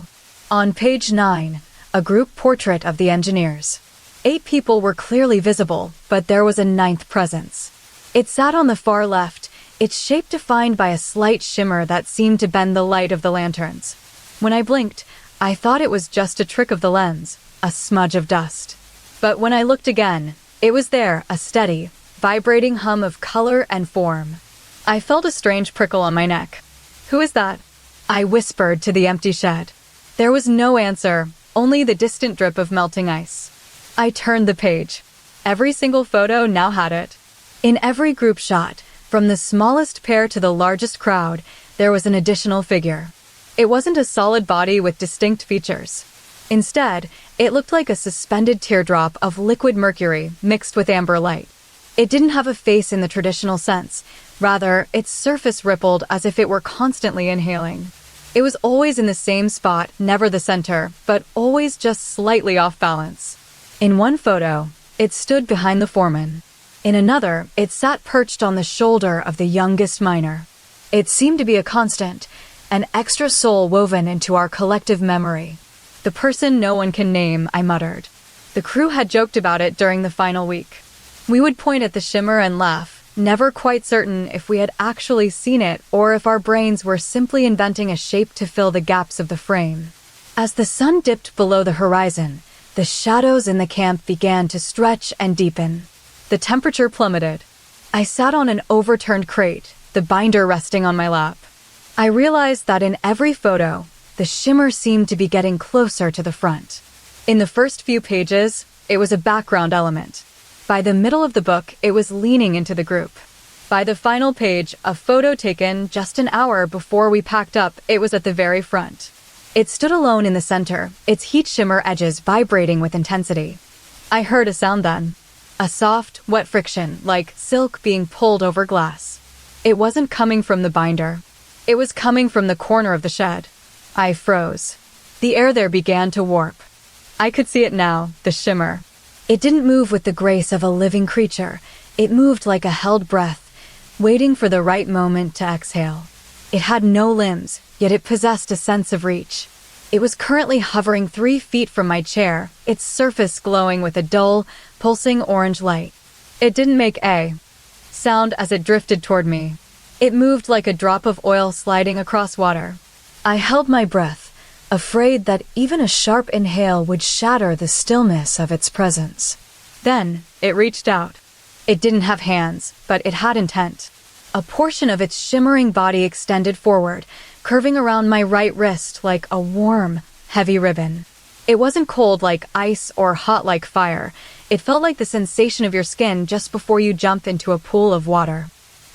On page 9, a group portrait of the engineers. 8 people were clearly visible, but there was a 9th presence. It sat on the far left, its shape defined by a slight shimmer that seemed to bend the light of the lanterns. When I blinked, I thought it was just a trick of the lens, a smudge of dust. But when I looked again, it was there, a steady, vibrating hum of color and form. I felt a strange prickle on my neck. "Who is that?" I whispered to the empty shed. There was no answer, only the distant drip of melting ice. I turned the page. Every single photo now had it. In every group shot, from the smallest pair to the largest crowd, there was an additional figure. It wasn't a solid body with distinct features. Instead, it looked like a suspended teardrop of liquid mercury mixed with amber light. It didn't have a face in the traditional sense. Rather, its surface rippled as if it were constantly inhaling. It was always in the same spot, never the center, but always just slightly off balance. In one photo, it stood behind the foreman. In another, it sat perched on the shoulder of the youngest miner. It seemed to be a constant, an extra soul woven into our collective memory. "The person no one can name," I muttered. The crew had joked about it during the final week. We would point at the shimmer and laugh, never quite certain if we had actually seen it or if our brains were simply inventing a shape to fill the gaps of the frame. As the sun dipped below the horizon, the shadows in the camp began to stretch and deepen. The temperature plummeted. I sat on an overturned crate, the binder resting on my lap. I realized that in every photo, the shimmer seemed to be getting closer to the front. In the first few pages, it was a background element. By the middle of the book, it was leaning into the group. By the final page, a photo taken just an hour before we packed up, it was at the very front. It stood alone in the center, its heat shimmer edges vibrating with intensity. I heard a sound then. A soft, wet friction, like silk being pulled over glass. It wasn't coming from the binder. It was coming from the corner of the shed. I froze. The air there began to warp. I could see it now, the shimmer. It didn't move with the grace of a living creature. It moved like a held breath, waiting for the right moment to exhale. It had no limbs, yet it possessed a sense of reach. It was currently hovering 3 feet from my chair, its surface glowing with a dull, pulsing orange light. It didn't make a sound as it drifted toward me. It moved like a drop of oil sliding across water. I held my breath, afraid that even a sharp inhale would shatter the stillness of its presence. Then, it reached out. It didn't have hands, but it had intent. A portion of its shimmering body extended forward, curving around my right wrist like a warm, heavy ribbon. It wasn't cold like ice or hot like fire. It felt like the sensation of your skin just before you jump into a pool of water.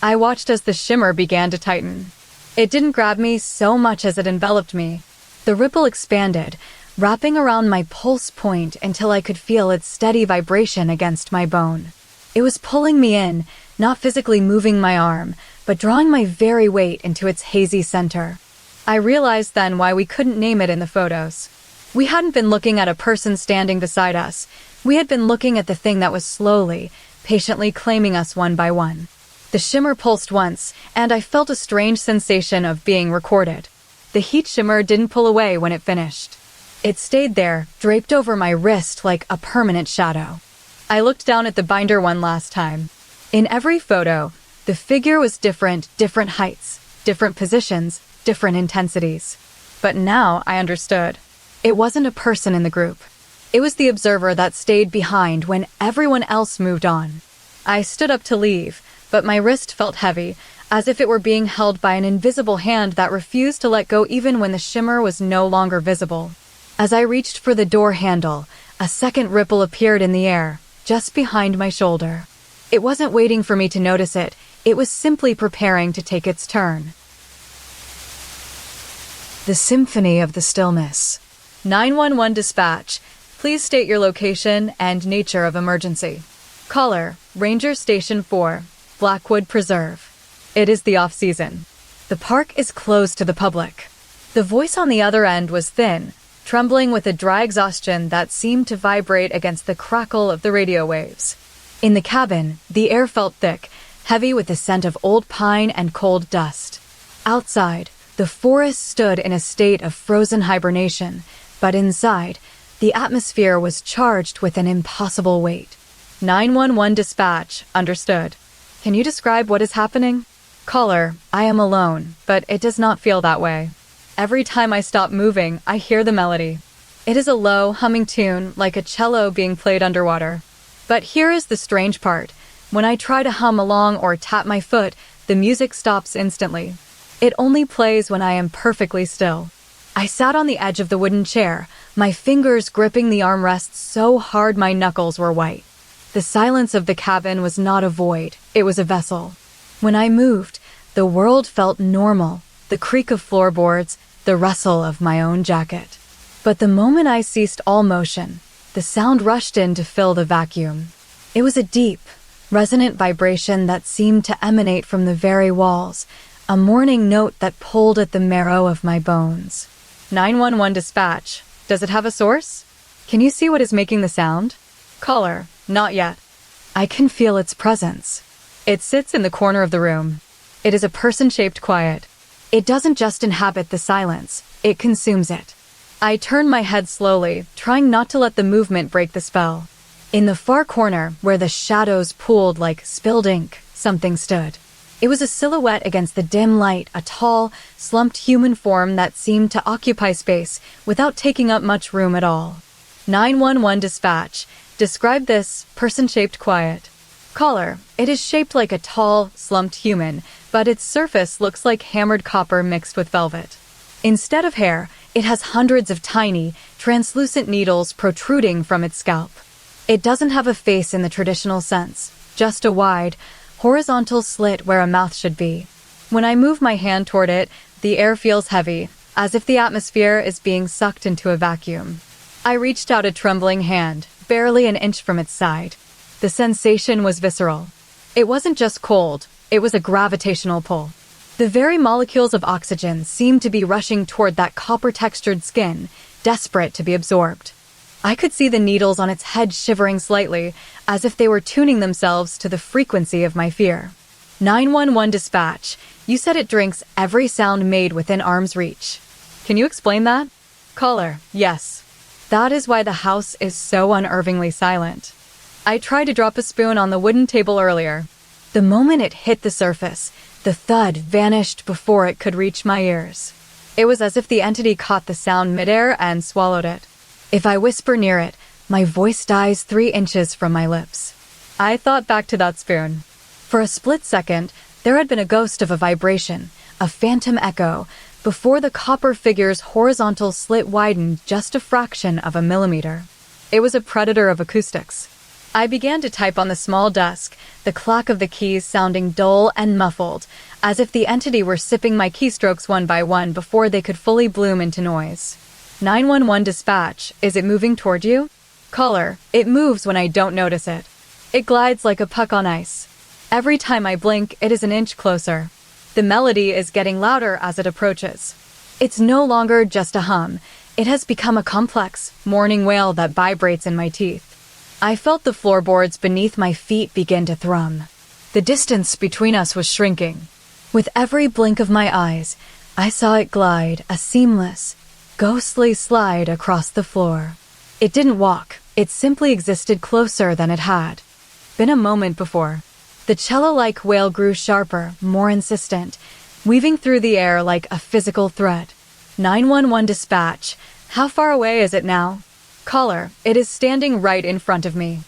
I watched as the shimmer began to tighten. It didn't grab me so much as it enveloped me. The ripple expanded, wrapping around my pulse point until I could feel its steady vibration against my bone. It was pulling me in, not physically moving my arm, but drawing my very weight into its hazy center. I realized then why we couldn't name it in the photos. We hadn't been looking at a person standing beside us. We had been looking at the thing that was slowly, patiently claiming us one by one. The shimmer pulsed once, and I felt a strange sensation of being recorded. The heat shimmer didn't pull away when it finished. It stayed there, draped over my wrist like a permanent shadow. I looked down at the binder one last time. In every photo, the figure was different heights, different positions, different intensities. But now I understood. It wasn't a person in the group. It was the observer that stayed behind when everyone else moved on. I stood up to leave, but my wrist felt heavy, as if it were being held by an invisible hand that refused to let go even when the shimmer was no longer visible. As I reached for the door handle, a second ripple appeared in the air, just behind my shoulder. It wasn't waiting for me to notice it. It was simply preparing to take its turn. The Symphony of the Stillness. 911 dispatch. Please state your location and nature of emergency. Caller, Ranger Station 4, Blackwood Preserve. It is the off-season. The park is closed to the public. The voice on the other end was thin, trembling with a dry exhaustion that seemed to vibrate against the crackle of the radio waves. In the cabin, the air felt thick, heavy with the scent of old pine and cold dust. Outside, the forest stood in a state of frozen hibernation, but inside, the atmosphere was charged with an impossible weight. 911 dispatch, understood. Can you describe what is happening? Caller, I am alone, but it does not feel that way. Every time I stop moving, I hear the melody. It is a low, humming tune, like a cello being played underwater. But here is the strange part. When I try to hum along or tap my foot, the music stops instantly. It only plays when I am perfectly still. I sat on the edge of the wooden chair, my fingers gripping the armrests so hard my knuckles were white. The silence of the cabin was not a void, it was a vessel. When I moved, the world felt normal, the creak of floorboards, the rustle of my own jacket. But the moment I ceased all motion, the sound rushed in to fill the vacuum. It was a deep, resonant vibration that seemed to emanate from the very walls, a mourning note that pulled at the marrow of my bones. 911 dispatch. Does it have a source? Can you see what is making the sound? Caller, not yet. I can feel its presence. It sits in the corner of the room. It is a person-shaped quiet. It doesn't just inhabit the silence, it consumes it. I turn my head slowly, trying not to let the movement break the spell. In the far corner, where the shadows pooled like spilled ink, something stood. It was a silhouette against the dim light, a tall, slumped human form that seemed to occupy space without taking up much room at all. 911 dispatch. Describe this person-shaped quiet. Caller, it is shaped like a tall, slumped human, but its surface looks like hammered copper mixed with velvet. Instead of hair, it has hundreds of tiny, translucent needles protruding from its scalp. It doesn't have a face in the traditional sense, just a wide, horizontal slit where a mouth should be. When I move my hand toward it, the air feels heavy, as if the atmosphere is being sucked into a vacuum. I reached out a trembling hand, barely an inch from its side. The sensation was visceral. It wasn't just cold, it was a gravitational pull. The very molecules of oxygen seemed to be rushing toward that copper-textured skin, desperate to be absorbed. I could see the needles on its head shivering slightly, as if they were tuning themselves to the frequency of my fear. 911 dispatch. You said it drinks every sound made within arm's reach. Can you explain that? Caller, yes. That is why the house is so unnervingly silent. I tried to drop a spoon on the wooden table earlier. The moment it hit the surface, The thud vanished before it could reach my ears. It was as if the entity caught the sound midair and swallowed it. If I whisper near it, my voice dies 3 inches from my lips. I thought back to that spoon. For a split second, there had been a ghost of a vibration, a phantom echo, before the copper figure's horizontal slit widened just a fraction of a millimeter. It was a predator of acoustics. I began to type on the small desk, the clack of the keys sounding dull and muffled, as if the entity were sipping my keystrokes one by one before they could fully bloom into noise. 911 dispatch, is it moving toward you? Caller, it moves when I don't notice it. It glides like a puck on ice. Every time I blink, it is an inch closer. The melody is getting louder as it approaches. It's no longer just a hum. It has become a complex, mourning wail that vibrates in my teeth. I felt the floorboards beneath my feet begin to thrum. The distance between us was shrinking. With every blink of my eyes, I saw it glide, a seamless, ghostly slide across the floor. It didn't walk. It simply existed closer than it had been a moment before. The cello-like wail grew sharper, more insistent, weaving through the air like a physical thread. 911 dispatch. How far away is it now? Caller, it is standing right in front of me.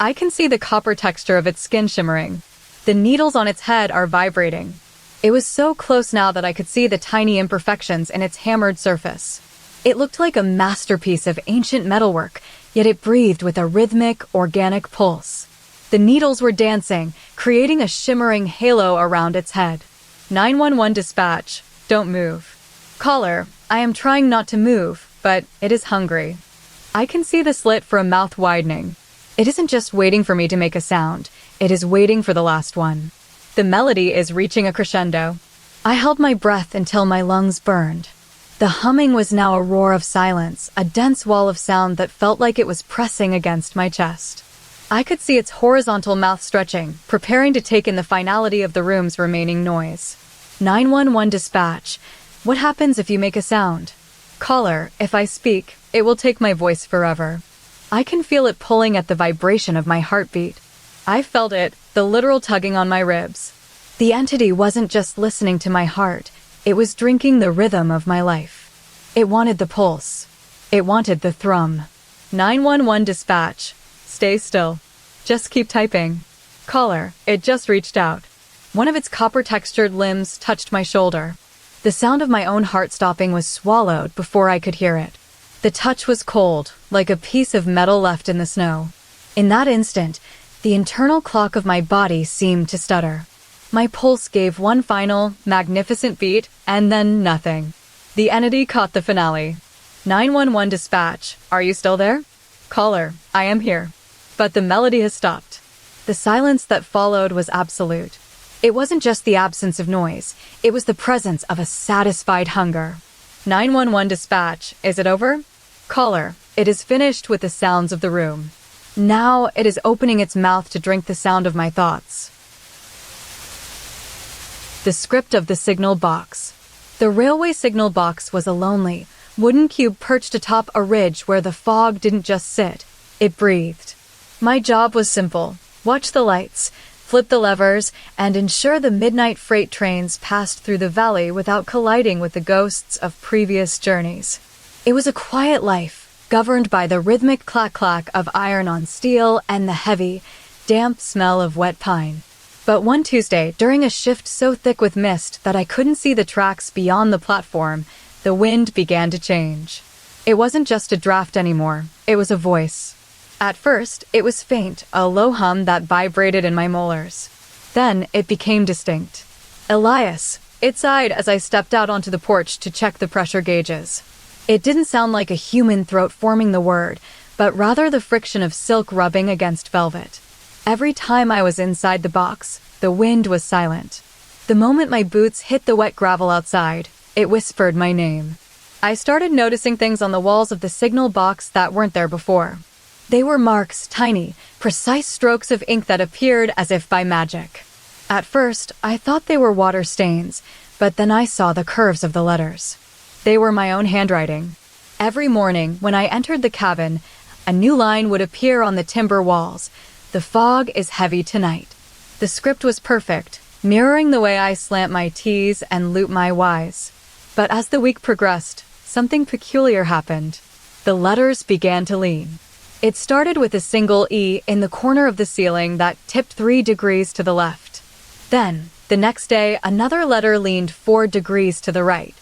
I can see the copper texture of its skin shimmering. The needles on its head are vibrating. It was so close now that I could see the tiny imperfections in its hammered surface. It looked like a masterpiece of ancient metalwork, yet it breathed with a rhythmic, organic pulse. The needles were dancing, creating a shimmering halo around its head. 911 dispatch. Don't move. Caller, I am trying not to move, but it is hungry. I can see the slit for a mouth widening. It isn't just waiting for me to make a sound. It is waiting for the last one. The melody is reaching a crescendo. I held my breath until my lungs burned. The humming was now a roar of silence, a dense wall of sound that felt like it was pressing against my chest. I could see its horizontal mouth stretching, preparing to take in the finality of the room's remaining noise. 911 dispatch. What happens if you make a sound? Caller, if I speak, it will take my voice forever. I can feel it pulling at the vibration of my heartbeat. I felt it, the literal tugging on my ribs. The entity wasn't just listening to my heart, it was drinking the rhythm of my life. It wanted the pulse. It wanted the thrum. 911 dispatch. Stay still. Just keep typing. Caller, it just reached out. One of its copper-textured limbs touched my shoulder. The sound of my own heart stopping was swallowed before I could hear it. The touch was cold, like a piece of metal left in the snow. In that instant, the internal clock of my body seemed to stutter. My pulse gave one final, magnificent beat, and then nothing. The entity caught the finale. 911 dispatch. Are you still there? Caller, I am here. But the melody has stopped. The silence that followed was absolute. It wasn't just the absence of noise. It was the presence of a satisfied hunger. 911 dispatch. Is it over? Caller, it is finished with the sounds of the room. Now it is opening its mouth to drink the sound of my thoughts. The script of the signal box. The railway signal box was a lonely, wooden cube perched atop a ridge where the fog didn't just sit, it breathed. My job was simple. Watch the lights, flip the levers, and ensure the midnight freight trains passed through the valley without colliding with the ghosts of previous journeys. It was a quiet life, governed by the rhythmic clack-clack of iron on steel and the heavy, damp smell of wet pine. But one Tuesday, during a shift so thick with mist that I couldn't see the tracks beyond the platform, the wind began to change. It wasn't just a draft anymore, it was a voice. At first, it was faint, a low hum that vibrated in my molars. Then, it became distinct. Elias, it sighed as I stepped out onto the porch to check the pressure gauges. It didn't sound like a human throat forming the word, but rather the friction of silk rubbing against velvet. Every time I was inside the box, the wind was silent. The moment my boots hit the wet gravel outside, it whispered my name. I started noticing things on the walls of the signal box that weren't there before. They were marks, tiny, precise strokes of ink that appeared as if by magic. At first, I thought they were water stains, but then I saw the curves of the letters. They were my own handwriting. Every morning, when I entered the cabin, a new line would appear on the timber walls. The fog is heavy tonight. The script was perfect, mirroring the way I slant my T's and loop my Y's. But as the week progressed, something peculiar happened. The letters began to lean. It started with a single E in the corner of the ceiling that tipped 3 degrees to the left. Then, the next day, another letter leaned 4 degrees to the right.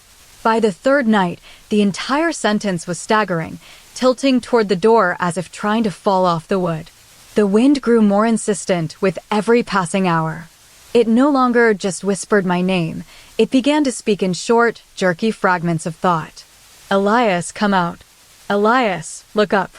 By the third night, the entire sentence was staggering, tilting toward the door as if trying to fall off the wood. The wind grew more insistent with every passing hour. It no longer just whispered my name. It began to speak in short, jerky fragments of thought. Elias, come out. Elias, look up.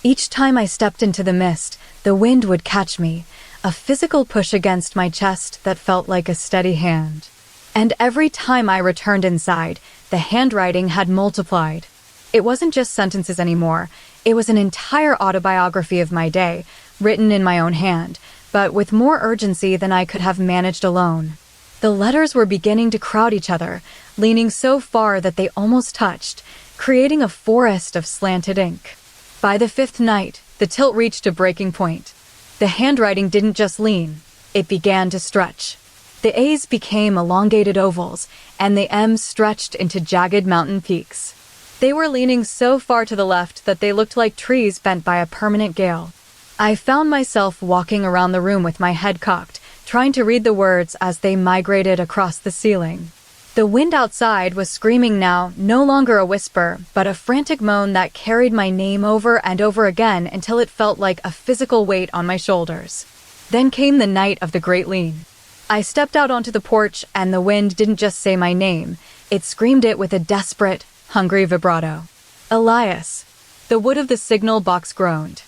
Each time I stepped into the mist, the wind would catch me, a physical push against my chest that felt like a steady hand. And every time I returned inside, the handwriting had multiplied. It wasn't just sentences anymore. It was an entire autobiography of my day, written in my own hand, but with more urgency than I could have managed alone. The letters were beginning to crowd each other, leaning so far that they almost touched, creating a forest of slanted ink. By the 5th night, the tilt reached a breaking point. The handwriting didn't just lean, it began to stretch. The A's became elongated ovals, and the M's stretched into jagged mountain peaks. They were leaning so far to the left that they looked like trees bent by a permanent gale. I found myself walking around the room with my head cocked, trying to read the words as they migrated across the ceiling. The wind outside was screaming now, no longer a whisper, but a frantic moan that carried my name over and over again until it felt like a physical weight on my shoulders. Then came the night of the Great Lean. I stepped out onto the porch, and the wind didn't just say my name. It screamed it with a desperate, hungry vibrato. Elias. The wood of the signal box groaned.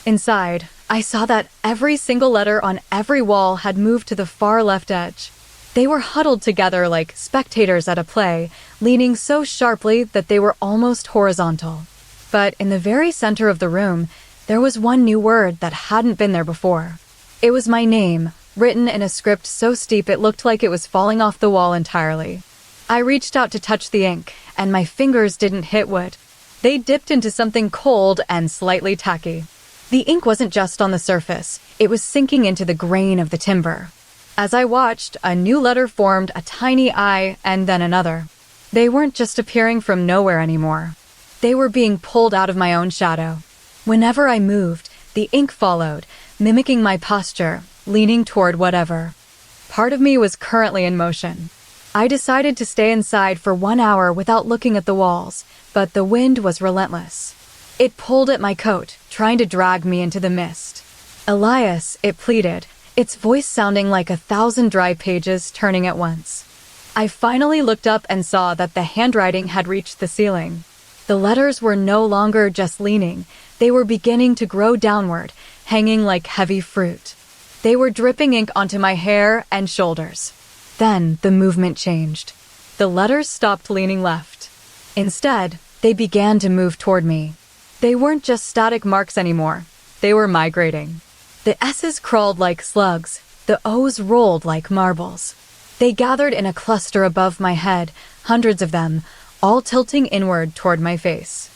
Inside, I saw that every single letter on every wall had moved to the far left edge. They were huddled together like spectators at a play, leaning so sharply that they were almost horizontal. But in the very center of the room, there was one new word that hadn't been there before. It was my name, written in a script so steep it looked like it was falling off the wall entirely. I reached out to touch the ink, and my fingers didn't hit wood. They dipped into something cold and slightly tacky. The ink wasn't just on the surface, it was sinking into the grain of the timber. As I watched, a new letter formed, a tiny I, and then another. They weren't just appearing from nowhere anymore. They were being pulled out of my own shadow. Whenever I moved, the ink followed, mimicking my posture, leaning toward whatever. Part of me was currently in motion. I decided to stay inside for 1 hour without looking at the walls, but the wind was relentless. It pulled at my coat, trying to drag me into the mist. Elias, it pleaded, its voice sounding like 1,000 dry pages turning at once. I finally looked up and saw that the handwriting had reached the ceiling. The letters were no longer just leaning, they were beginning to grow downward, hanging like heavy fruit. They were dripping ink onto my hair and shoulders. Then the movement changed. The letters stopped leaning left. Instead, they began to move toward me. They weren't just static marks anymore. They were migrating. The S's crawled like slugs. The O's rolled like marbles. They gathered in a cluster above my head, hundreds of them, all tilting inward toward my face.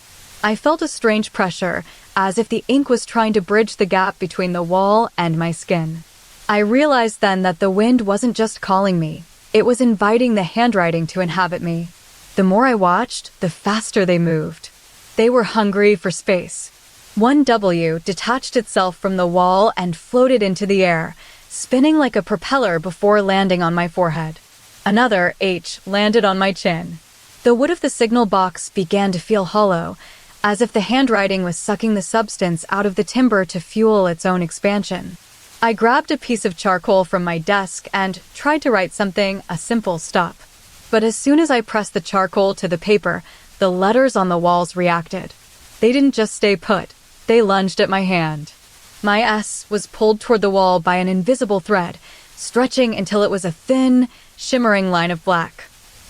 I felt a strange pressure, as if the ink was trying to bridge the gap between the wall and my skin. I realized then that the wind wasn't just calling me. It was inviting the handwriting to inhabit me. The more I watched, the faster they moved. They were hungry for space. One W detached itself from the wall and floated into the air, spinning like a propeller before landing on my forehead. Another H landed on my chin. The wood of the signal box began to feel hollow, as if the handwriting was sucking the substance out of the timber to fuel its own expansion. I grabbed a piece of charcoal from my desk and tried to write something, a simple stop. But as soon as I pressed the charcoal to the paper, the letters on the walls reacted. They didn't just stay put, they lunged at my hand. My S was pulled toward the wall by an invisible thread, stretching until it was a thin, shimmering line of black.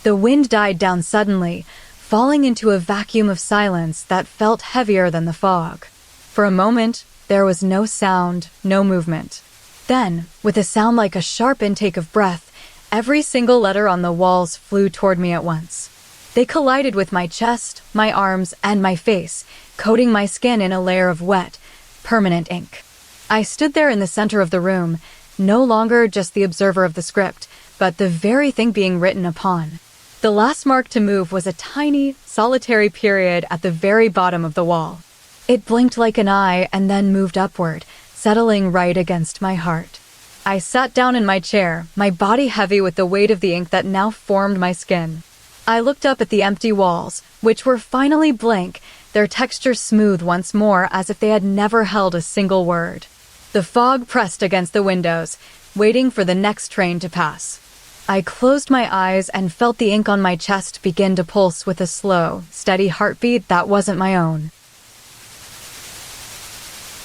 The wind died down suddenly, falling into a vacuum of silence that felt heavier than the fog. For a moment, there was no sound, no movement. Then, with a sound like a sharp intake of breath, every single letter on the walls flew toward me at once. They collided with my chest, my arms, and my face, coating my skin in a layer of wet, permanent ink. I stood there in the center of the room, no longer just the observer of the script, but the very thing being written upon. The last mark to move was a tiny, solitary period at the very bottom of the wall. It blinked like an eye and then moved upward, settling right against my heart. I sat down in my chair, my body heavy with the weight of the ink that now formed my skin. I looked up at the empty walls, which were finally blank, their texture smooth once more as if they had never held a single word. The fog pressed against the windows, waiting for the next train to pass. I closed my eyes and felt the ink on my chest begin to pulse with a slow, steady heartbeat that wasn't my own.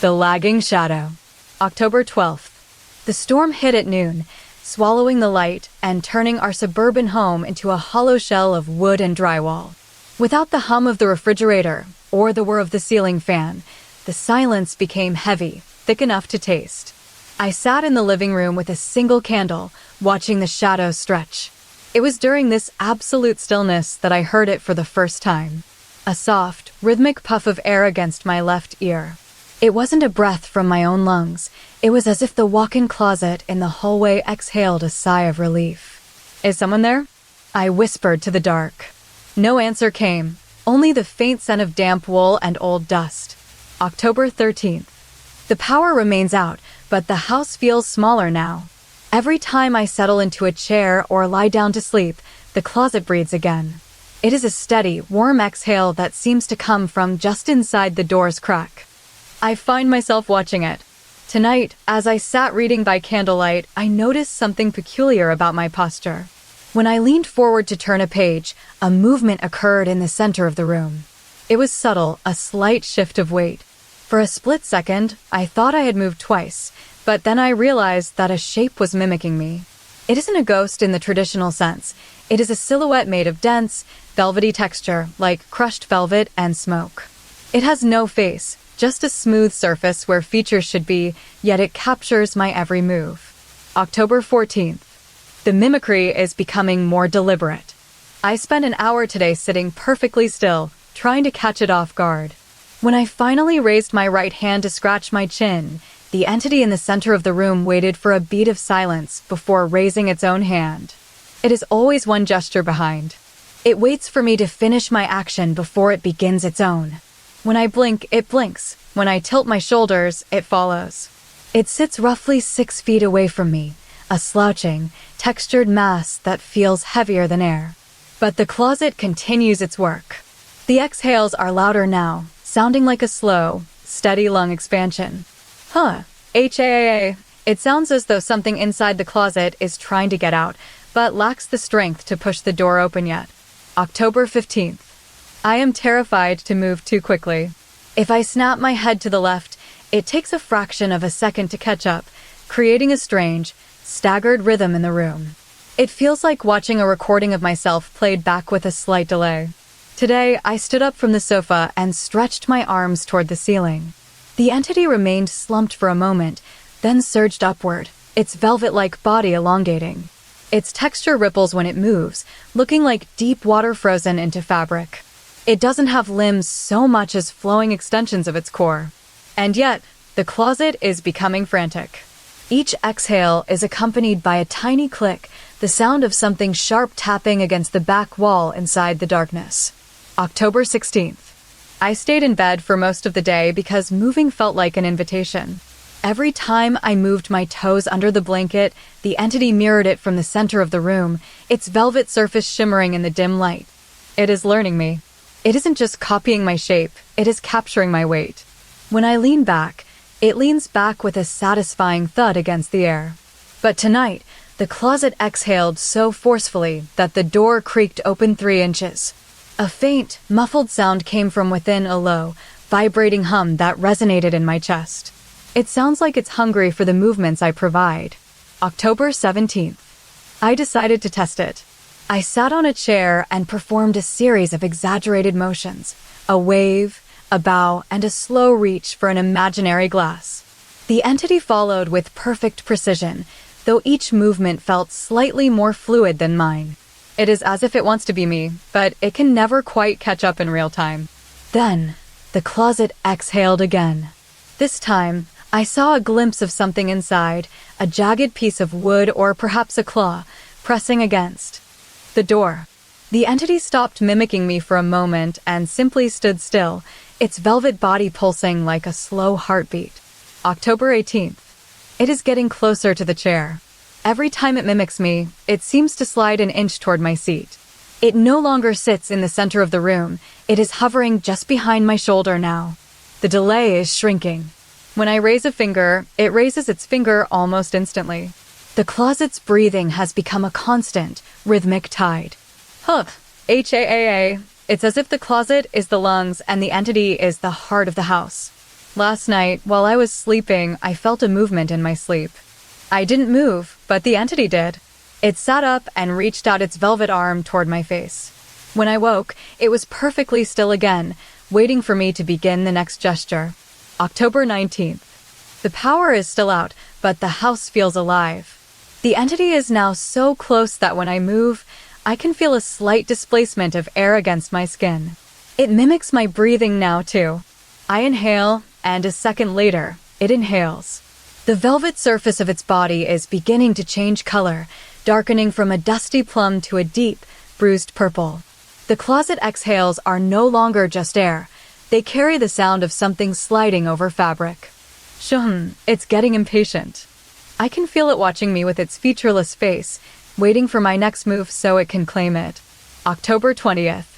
The Lagging Shadow. October 12th. The storm hit at noon, swallowing the light and turning our suburban home into a hollow shell of wood and drywall. Without the hum of the refrigerator or the whir of the ceiling fan, the silence became heavy, thick enough to taste. I sat in the living room with a single candle, watching the shadows stretch. It was during this absolute stillness that I heard it for the first time. A soft, rhythmic puff of air against my left ear. It wasn't a breath from my own lungs. It was as if the walk-in closet in the hallway exhaled a sigh of relief. "Is someone there?" I whispered to the dark. No answer came, only the faint scent of damp wool and old dust. October 13th. The power remains out, but the house feels smaller now. Every time I settle into a chair or lie down to sleep, the closet breathes again. It is a steady, warm exhale that seems to come from just inside the door's crack. I find myself watching it. Tonight, as I sat reading by candlelight, I noticed something peculiar about my posture. When I leaned forward to turn a page, a movement occurred in the center of the room. It was subtle, a slight shift of weight. For a split second, I thought I had moved twice, but then I realized that a shape was mimicking me. It isn't a ghost in the traditional sense. It is a silhouette made of dense, velvety texture, like crushed velvet and smoke. It has no face, just a smooth surface where features should be, yet it captures my every move. October 14th. The mimicry is becoming more deliberate. I spent an hour today sitting perfectly still, trying to catch it off guard. When I finally raised my right hand to scratch my chin, the entity in the center of the room waited for a beat of silence before raising its own hand. It is always one gesture behind. It waits for me to finish my action before it begins its own. When I blink, it blinks. When I tilt my shoulders, it follows. It sits roughly 6 feet away from me, a slouching, textured mass that feels heavier than air. But the closet continues its work. The exhales are louder now, sounding like a slow, steady lung expansion. HAAA. It sounds as though something inside the closet is trying to get out, but lacks the strength to push the door open yet. October 15th. I am terrified to move too quickly. If I snap my head to the left, it takes a fraction of a second to catch up, creating a strange, staggered rhythm in the room. It feels like watching a recording of myself played back with a slight delay. Today, I stood up from the sofa and stretched my arms toward the ceiling. The entity remained slumped for a moment, then surged upward, its velvet-like body elongating. Its texture ripples when it moves, looking like deep water frozen into fabric. It doesn't have limbs so much as flowing extensions of its core. And yet, the closet is becoming frantic. Each exhale is accompanied by a tiny click, the sound of something sharp tapping against the back wall inside the darkness. October 16th. I stayed in bed for most of the day because moving felt like an invitation. Every time I moved my toes under the blanket, the entity mirrored it from the center of the room, its velvet surface shimmering in the dim light. It is learning me. It isn't just copying my shape, it is capturing my weight. When I lean back, it leans back with a satisfying thud against the air. But tonight, the closet exhaled so forcefully that the door creaked open 3 inches. A faint, muffled sound came from within, a low, vibrating hum that resonated in my chest. It sounds like it's hungry for the movements I provide. October 17th. I decided to test it. I sat on a chair and performed a series of exaggerated motions, a wave, a bow, and a slow reach for an imaginary glass. The entity followed with perfect precision, though each movement felt slightly more fluid than mine. It is as if it wants to be me, but it can never quite catch up in real time. Then, the closet exhaled again. This time, I saw a glimpse of something inside, a jagged piece of wood or perhaps a claw, pressing against the door. The entity stopped mimicking me for a moment and simply stood still, its velvet body pulsing like a slow heartbeat. October 18th. It is getting closer to the chair. Every time it mimics me, it seems to slide an inch toward my seat. It no longer sits in the center of the room. It is hovering just behind my shoulder now. The delay is shrinking. When I raise a finger, it raises its finger almost instantly. The closet's breathing has become a constant, rhythmic tide. HAAA. It's as if the closet is the lungs and the entity is the heart of the house. Last night, while I was sleeping, I felt a movement in my sleep. I didn't move, but the entity did. It sat up and reached out its velvet arm toward my face. When I woke, it was perfectly still again, waiting for me to begin the next gesture. October 19th. The power is still out, but the house feels alive. The entity is now so close that when I move, I can feel a slight displacement of air against my skin. It mimics my breathing now, too. I inhale, and a second later, it inhales. The velvet surface of its body is beginning to change color, darkening from a dusty plum to a deep, bruised purple. The closet exhales are no longer just air. They carry the sound of something sliding over fabric. It's getting impatient. I can feel it watching me with its featureless face, waiting for my next move so it can claim it. October 20th.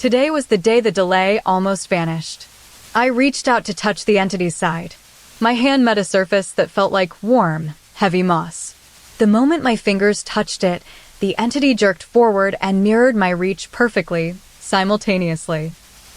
Today was the day the delay almost vanished. I reached out to touch the entity's side. My hand met a surface that felt like warm, heavy moss. The moment my fingers touched it, the entity jerked forward and mirrored my reach perfectly, simultaneously.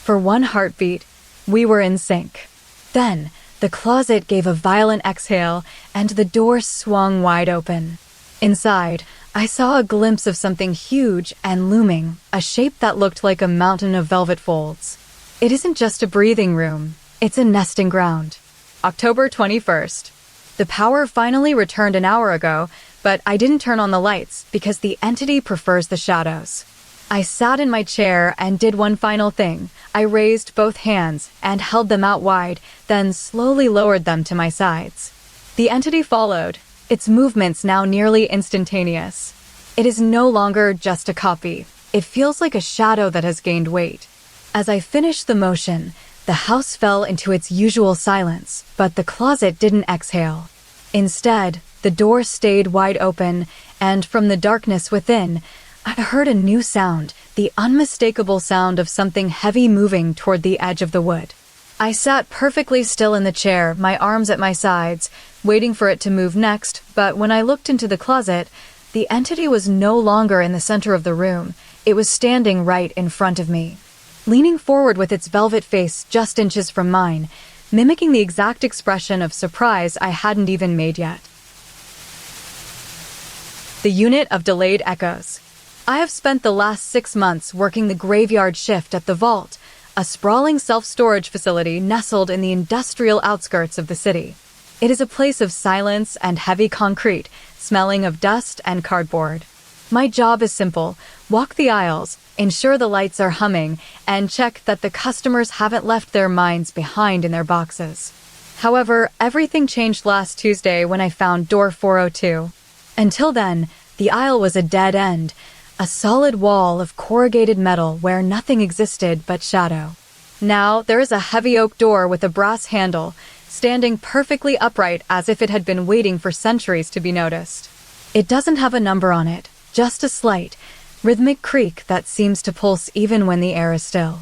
For one heartbeat, we were in sync. Then, the closet gave a violent exhale, and the door swung wide open. Inside, I saw a glimpse of something huge and looming, a shape that looked like a mountain of velvet folds. It isn't just a breathing room, it's a nesting ground. October 21st. The power finally returned an hour ago, but I didn't turn on the lights because the entity prefers the shadows. I sat in my chair and did one final thing. I raised both hands and held them out wide, then slowly lowered them to my sides. The entity followed, its movements now nearly instantaneous. It is no longer just a copy. It feels like a shadow that has gained weight. As I finished the motion, the house fell into its usual silence, but the closet didn't exhale. Instead, the door stayed wide open, and from the darkness within, I heard a new sound, the unmistakable sound of something heavy moving toward the edge of the wood. I sat perfectly still in the chair, my arms at my sides, waiting for it to move next, but when I looked into the closet, the entity was no longer in the center of the room. It was standing right in front of me, leaning forward with its velvet face just inches from mine, mimicking the exact expression of surprise I hadn't even made yet. The unit of delayed echoes. I have spent the last 6 months working the graveyard shift at the Vault, a sprawling self-storage facility nestled in the industrial outskirts of the city. It is a place of silence and heavy concrete, smelling of dust and cardboard. My job is simple: walk the aisles, ensure the lights are humming, and check that the customers haven't left their minds behind in their boxes. However, everything changed last Tuesday when I found door 402. Until then, the aisle was a dead end, a solid wall of corrugated metal where nothing existed but shadow. Now, there is a heavy oak door with a brass handle, standing perfectly upright as if it had been waiting for centuries to be noticed. It doesn't have a number on it, just a slight, rhythmic creak that seems to pulse even when the air is still.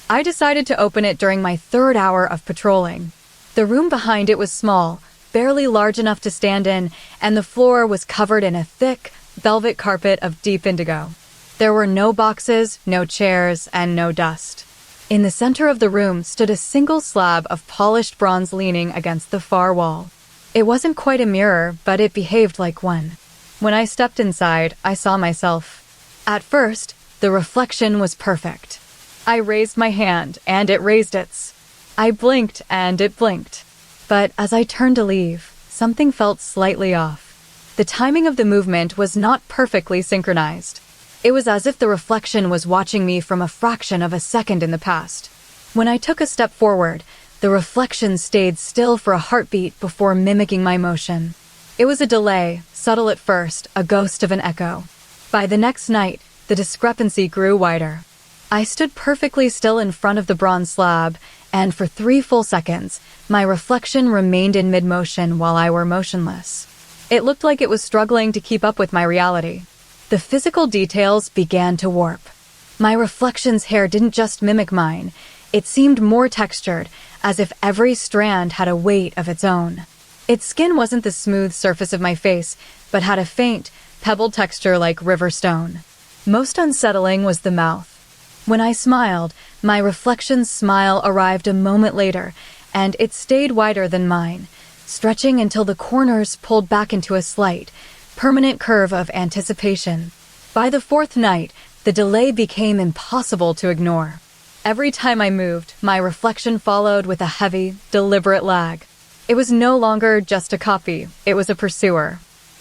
I decided to open it during my 3rd hour of patrolling. The room behind it was small, barely large enough to stand in, and the floor was covered in a thick, velvet carpet of deep indigo. There were no boxes, no chairs, and no dust. In the center of the room stood a single slab of polished bronze leaning against the far wall. It wasn't quite a mirror, but it behaved like one. When I stepped inside, I saw myself. At first, the reflection was perfect. I raised my hand, and it raised its. I blinked, and it blinked. But as I turned to leave, something felt slightly off. The timing of the movement was not perfectly synchronized. It was as if the reflection was watching me from a fraction of a second in the past. When I took a step forward, the reflection stayed still for a heartbeat before mimicking my motion. It was a delay, subtle at first, a ghost of an echo. By the next night, the discrepancy grew wider. I stood perfectly still in front of the bronze slab, and for 3 full seconds, my reflection remained in mid-motion while I were motionless. It looked like it was struggling to keep up with my reality. The physical details began to warp. My reflection's hair didn't just mimic mine, it seemed more textured, as if every strand had a weight of its own. Its skin wasn't the smooth surface of my face, but had a faint, pebbled texture like river stone. Most unsettling was the mouth. When I smiled, my reflection's smile arrived a moment later, and it stayed wider than mine, stretching until the corners pulled back into a slight, permanent curve of anticipation. By the 4th night, the delay became impossible to ignore. Every time I moved, my reflection followed with a heavy, deliberate lag. It was no longer just a copy, it was a pursuer.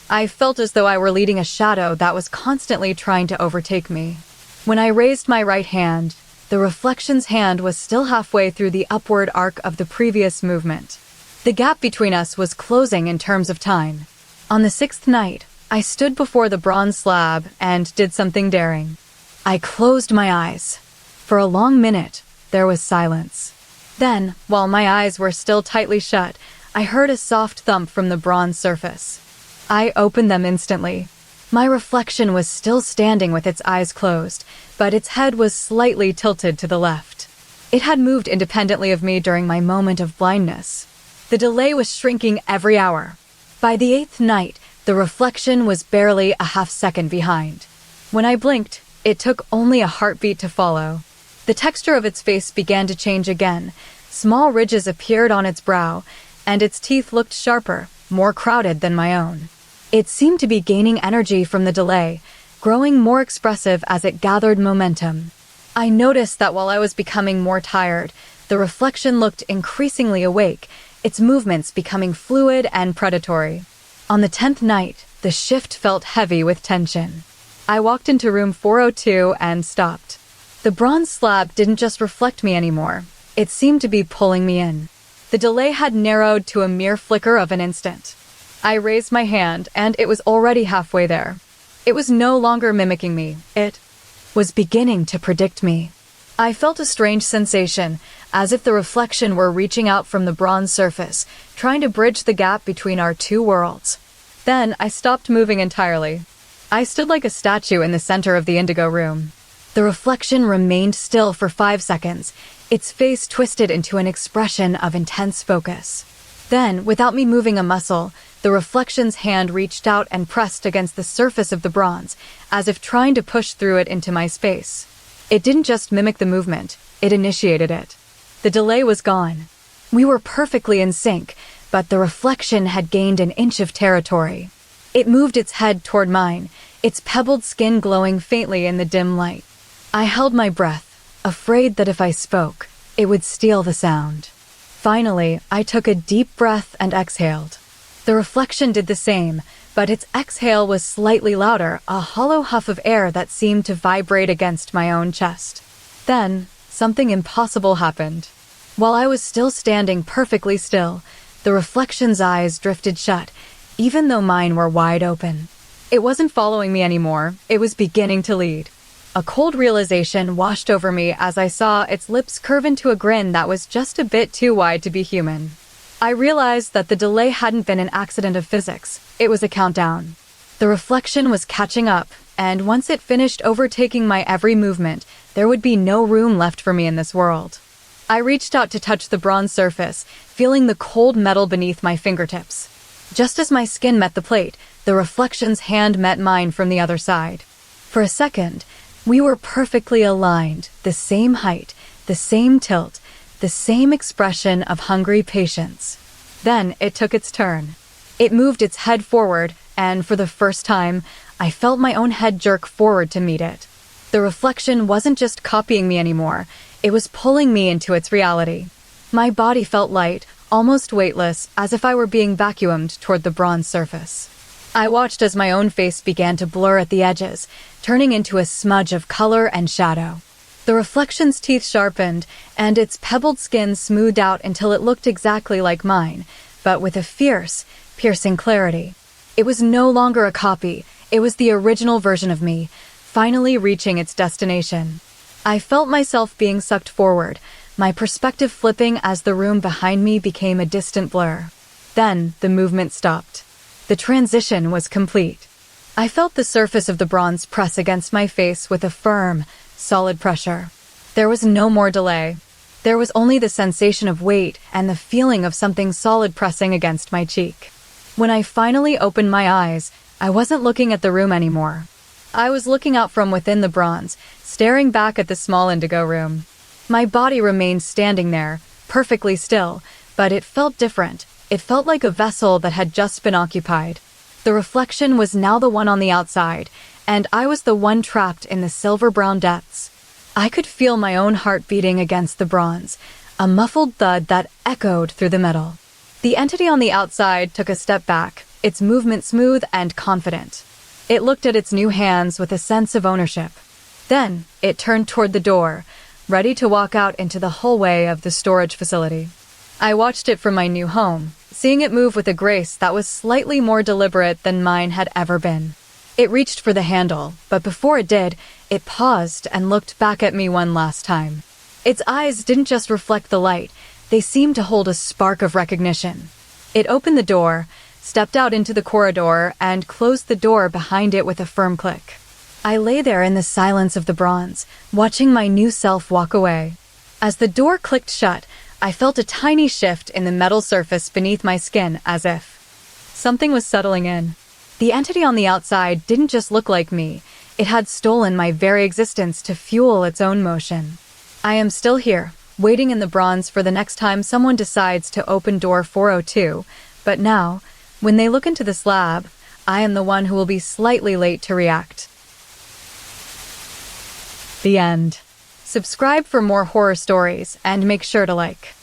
I felt as though I were leading a shadow that was constantly trying to overtake me. When I raised my right hand, the reflection's hand was still halfway through the upward arc of the previous movement. The gap between us was closing in terms of time. On the 6th night, I stood before the bronze slab and did something daring. I closed my eyes. For a long minute, there was silence. Then, while my eyes were still tightly shut, I heard a soft thump from the bronze surface. I opened them instantly. My reflection was still standing with its eyes closed, but its head was slightly tilted to the left. It had moved independently of me during my moment of blindness. The delay was shrinking every hour. By the 8th night, the reflection was barely a half-second behind. When I blinked, it took only a heartbeat to follow. The texture of its face began to change again. Small ridges appeared on its brow, and its teeth looked sharper, more crowded than my own. It seemed to be gaining energy from the delay, growing more expressive as it gathered momentum. I noticed that while I was becoming more tired, the reflection looked increasingly awake, its movements becoming fluid and predatory. On the 10th night, the shift felt heavy with tension. I walked into room 402 and stopped. The bronze slab didn't just reflect me anymore. It seemed to be pulling me in. The delay had narrowed to a mere flicker of an instant. I raised my hand, and it was already halfway there. It was no longer mimicking me. It was beginning to predict me. I felt a strange sensation, as if the reflection were reaching out from the bronze surface, trying to bridge the gap between our 2 worlds. Then I stopped moving entirely. I stood like a statue in the center of the indigo room. The reflection remained still for 5 seconds, its face twisted into an expression of intense focus. Then, without me moving a muscle, the reflection's hand reached out and pressed against the surface of the bronze, as if trying to push through it into my space. It didn't just mimic the movement, it initiated it. The delay was gone. We were perfectly in sync, but the reflection had gained an inch of territory. It moved its head toward mine, its pebbled skin glowing faintly in the dim light. I held my breath, afraid that if I spoke, it would steal the sound. Finally, I took a deep breath and exhaled. The reflection did the same, but its exhale was slightly louder, a hollow huff of air that seemed to vibrate against my own chest. Then, something impossible happened. While I was still standing perfectly still, the reflection's eyes drifted shut, even though mine were wide open. It wasn't following me anymore, it was beginning to lead. A cold realization washed over me as I saw its lips curve into a grin that was just a bit too wide to be human. I realized that the delay hadn't been an accident of physics, it was a countdown. The reflection was catching up, and once it finished overtaking my every movement, there would be no room left for me in this world. I reached out to touch the bronze surface, feeling the cold metal beneath my fingertips. Just as my skin met the plate, the reflection's hand met mine from the other side. For a second, we were perfectly aligned, the same height, the same tilt, the same expression of hungry patience. Then it took its turn. It moved its head forward, and for the first time, I felt my own head jerk forward to meet it. The reflection wasn't just copying me anymore, it was pulling me into its reality. My body felt light, almost weightless, as if I were being vacuumed toward the bronze surface. I watched as my own face began to blur at the edges, turning into a smudge of color and shadow. The reflection's teeth sharpened, and its pebbled skin smoothed out until it looked exactly like mine, but with a fierce, piercing clarity. It was no longer a copy, It was the original version of me, finally reaching its destination. I felt myself being sucked forward, my perspective flipping as the room behind me became a distant blur. Then, the movement stopped. The transition was complete. I felt the surface of the bronze press against my face with a firm, solid pressure. There was no more delay. There was only the sensation of weight and the feeling of something solid pressing against my cheek. When I finally opened my eyes, I wasn't looking at the room anymore. I was looking out from within the bronze, staring back at the small indigo room. My body remained standing there, perfectly still, but it felt different. It felt like a vessel that had just been occupied. The reflection was now the one on the outside, and I was the one trapped in the silver-brown depths. I could feel my own heart beating against the bronze, a muffled thud that echoed through the metal. The entity on the outside took a step back, its movement smooth and confident. It looked at its new hands with a sense of ownership. Then, it turned toward the door, ready to walk out into the hallway of the storage facility. I watched it from my new home, seeing it move with a grace that was slightly more deliberate than mine had ever been. It reached for the handle, but before it did, it paused and looked back at me one last time. Its eyes didn't just reflect the light, they seemed to hold a spark of recognition. It opened the door, stepped out into the corridor, and closed the door behind it with a firm click. I lay there in the silence of the bronze, watching my new self walk away. As the door clicked shut, I felt a tiny shift in the metal surface beneath my skin, as if something was settling in. The entity on the outside didn't just look like me, it had stolen my very existence to fuel its own motion. I am still here, waiting in the bronze for the next time someone decides to open door 402, but now, when they look into the slab, I am the one who will be slightly late to react. The end. Subscribe for more horror stories, and make sure to like.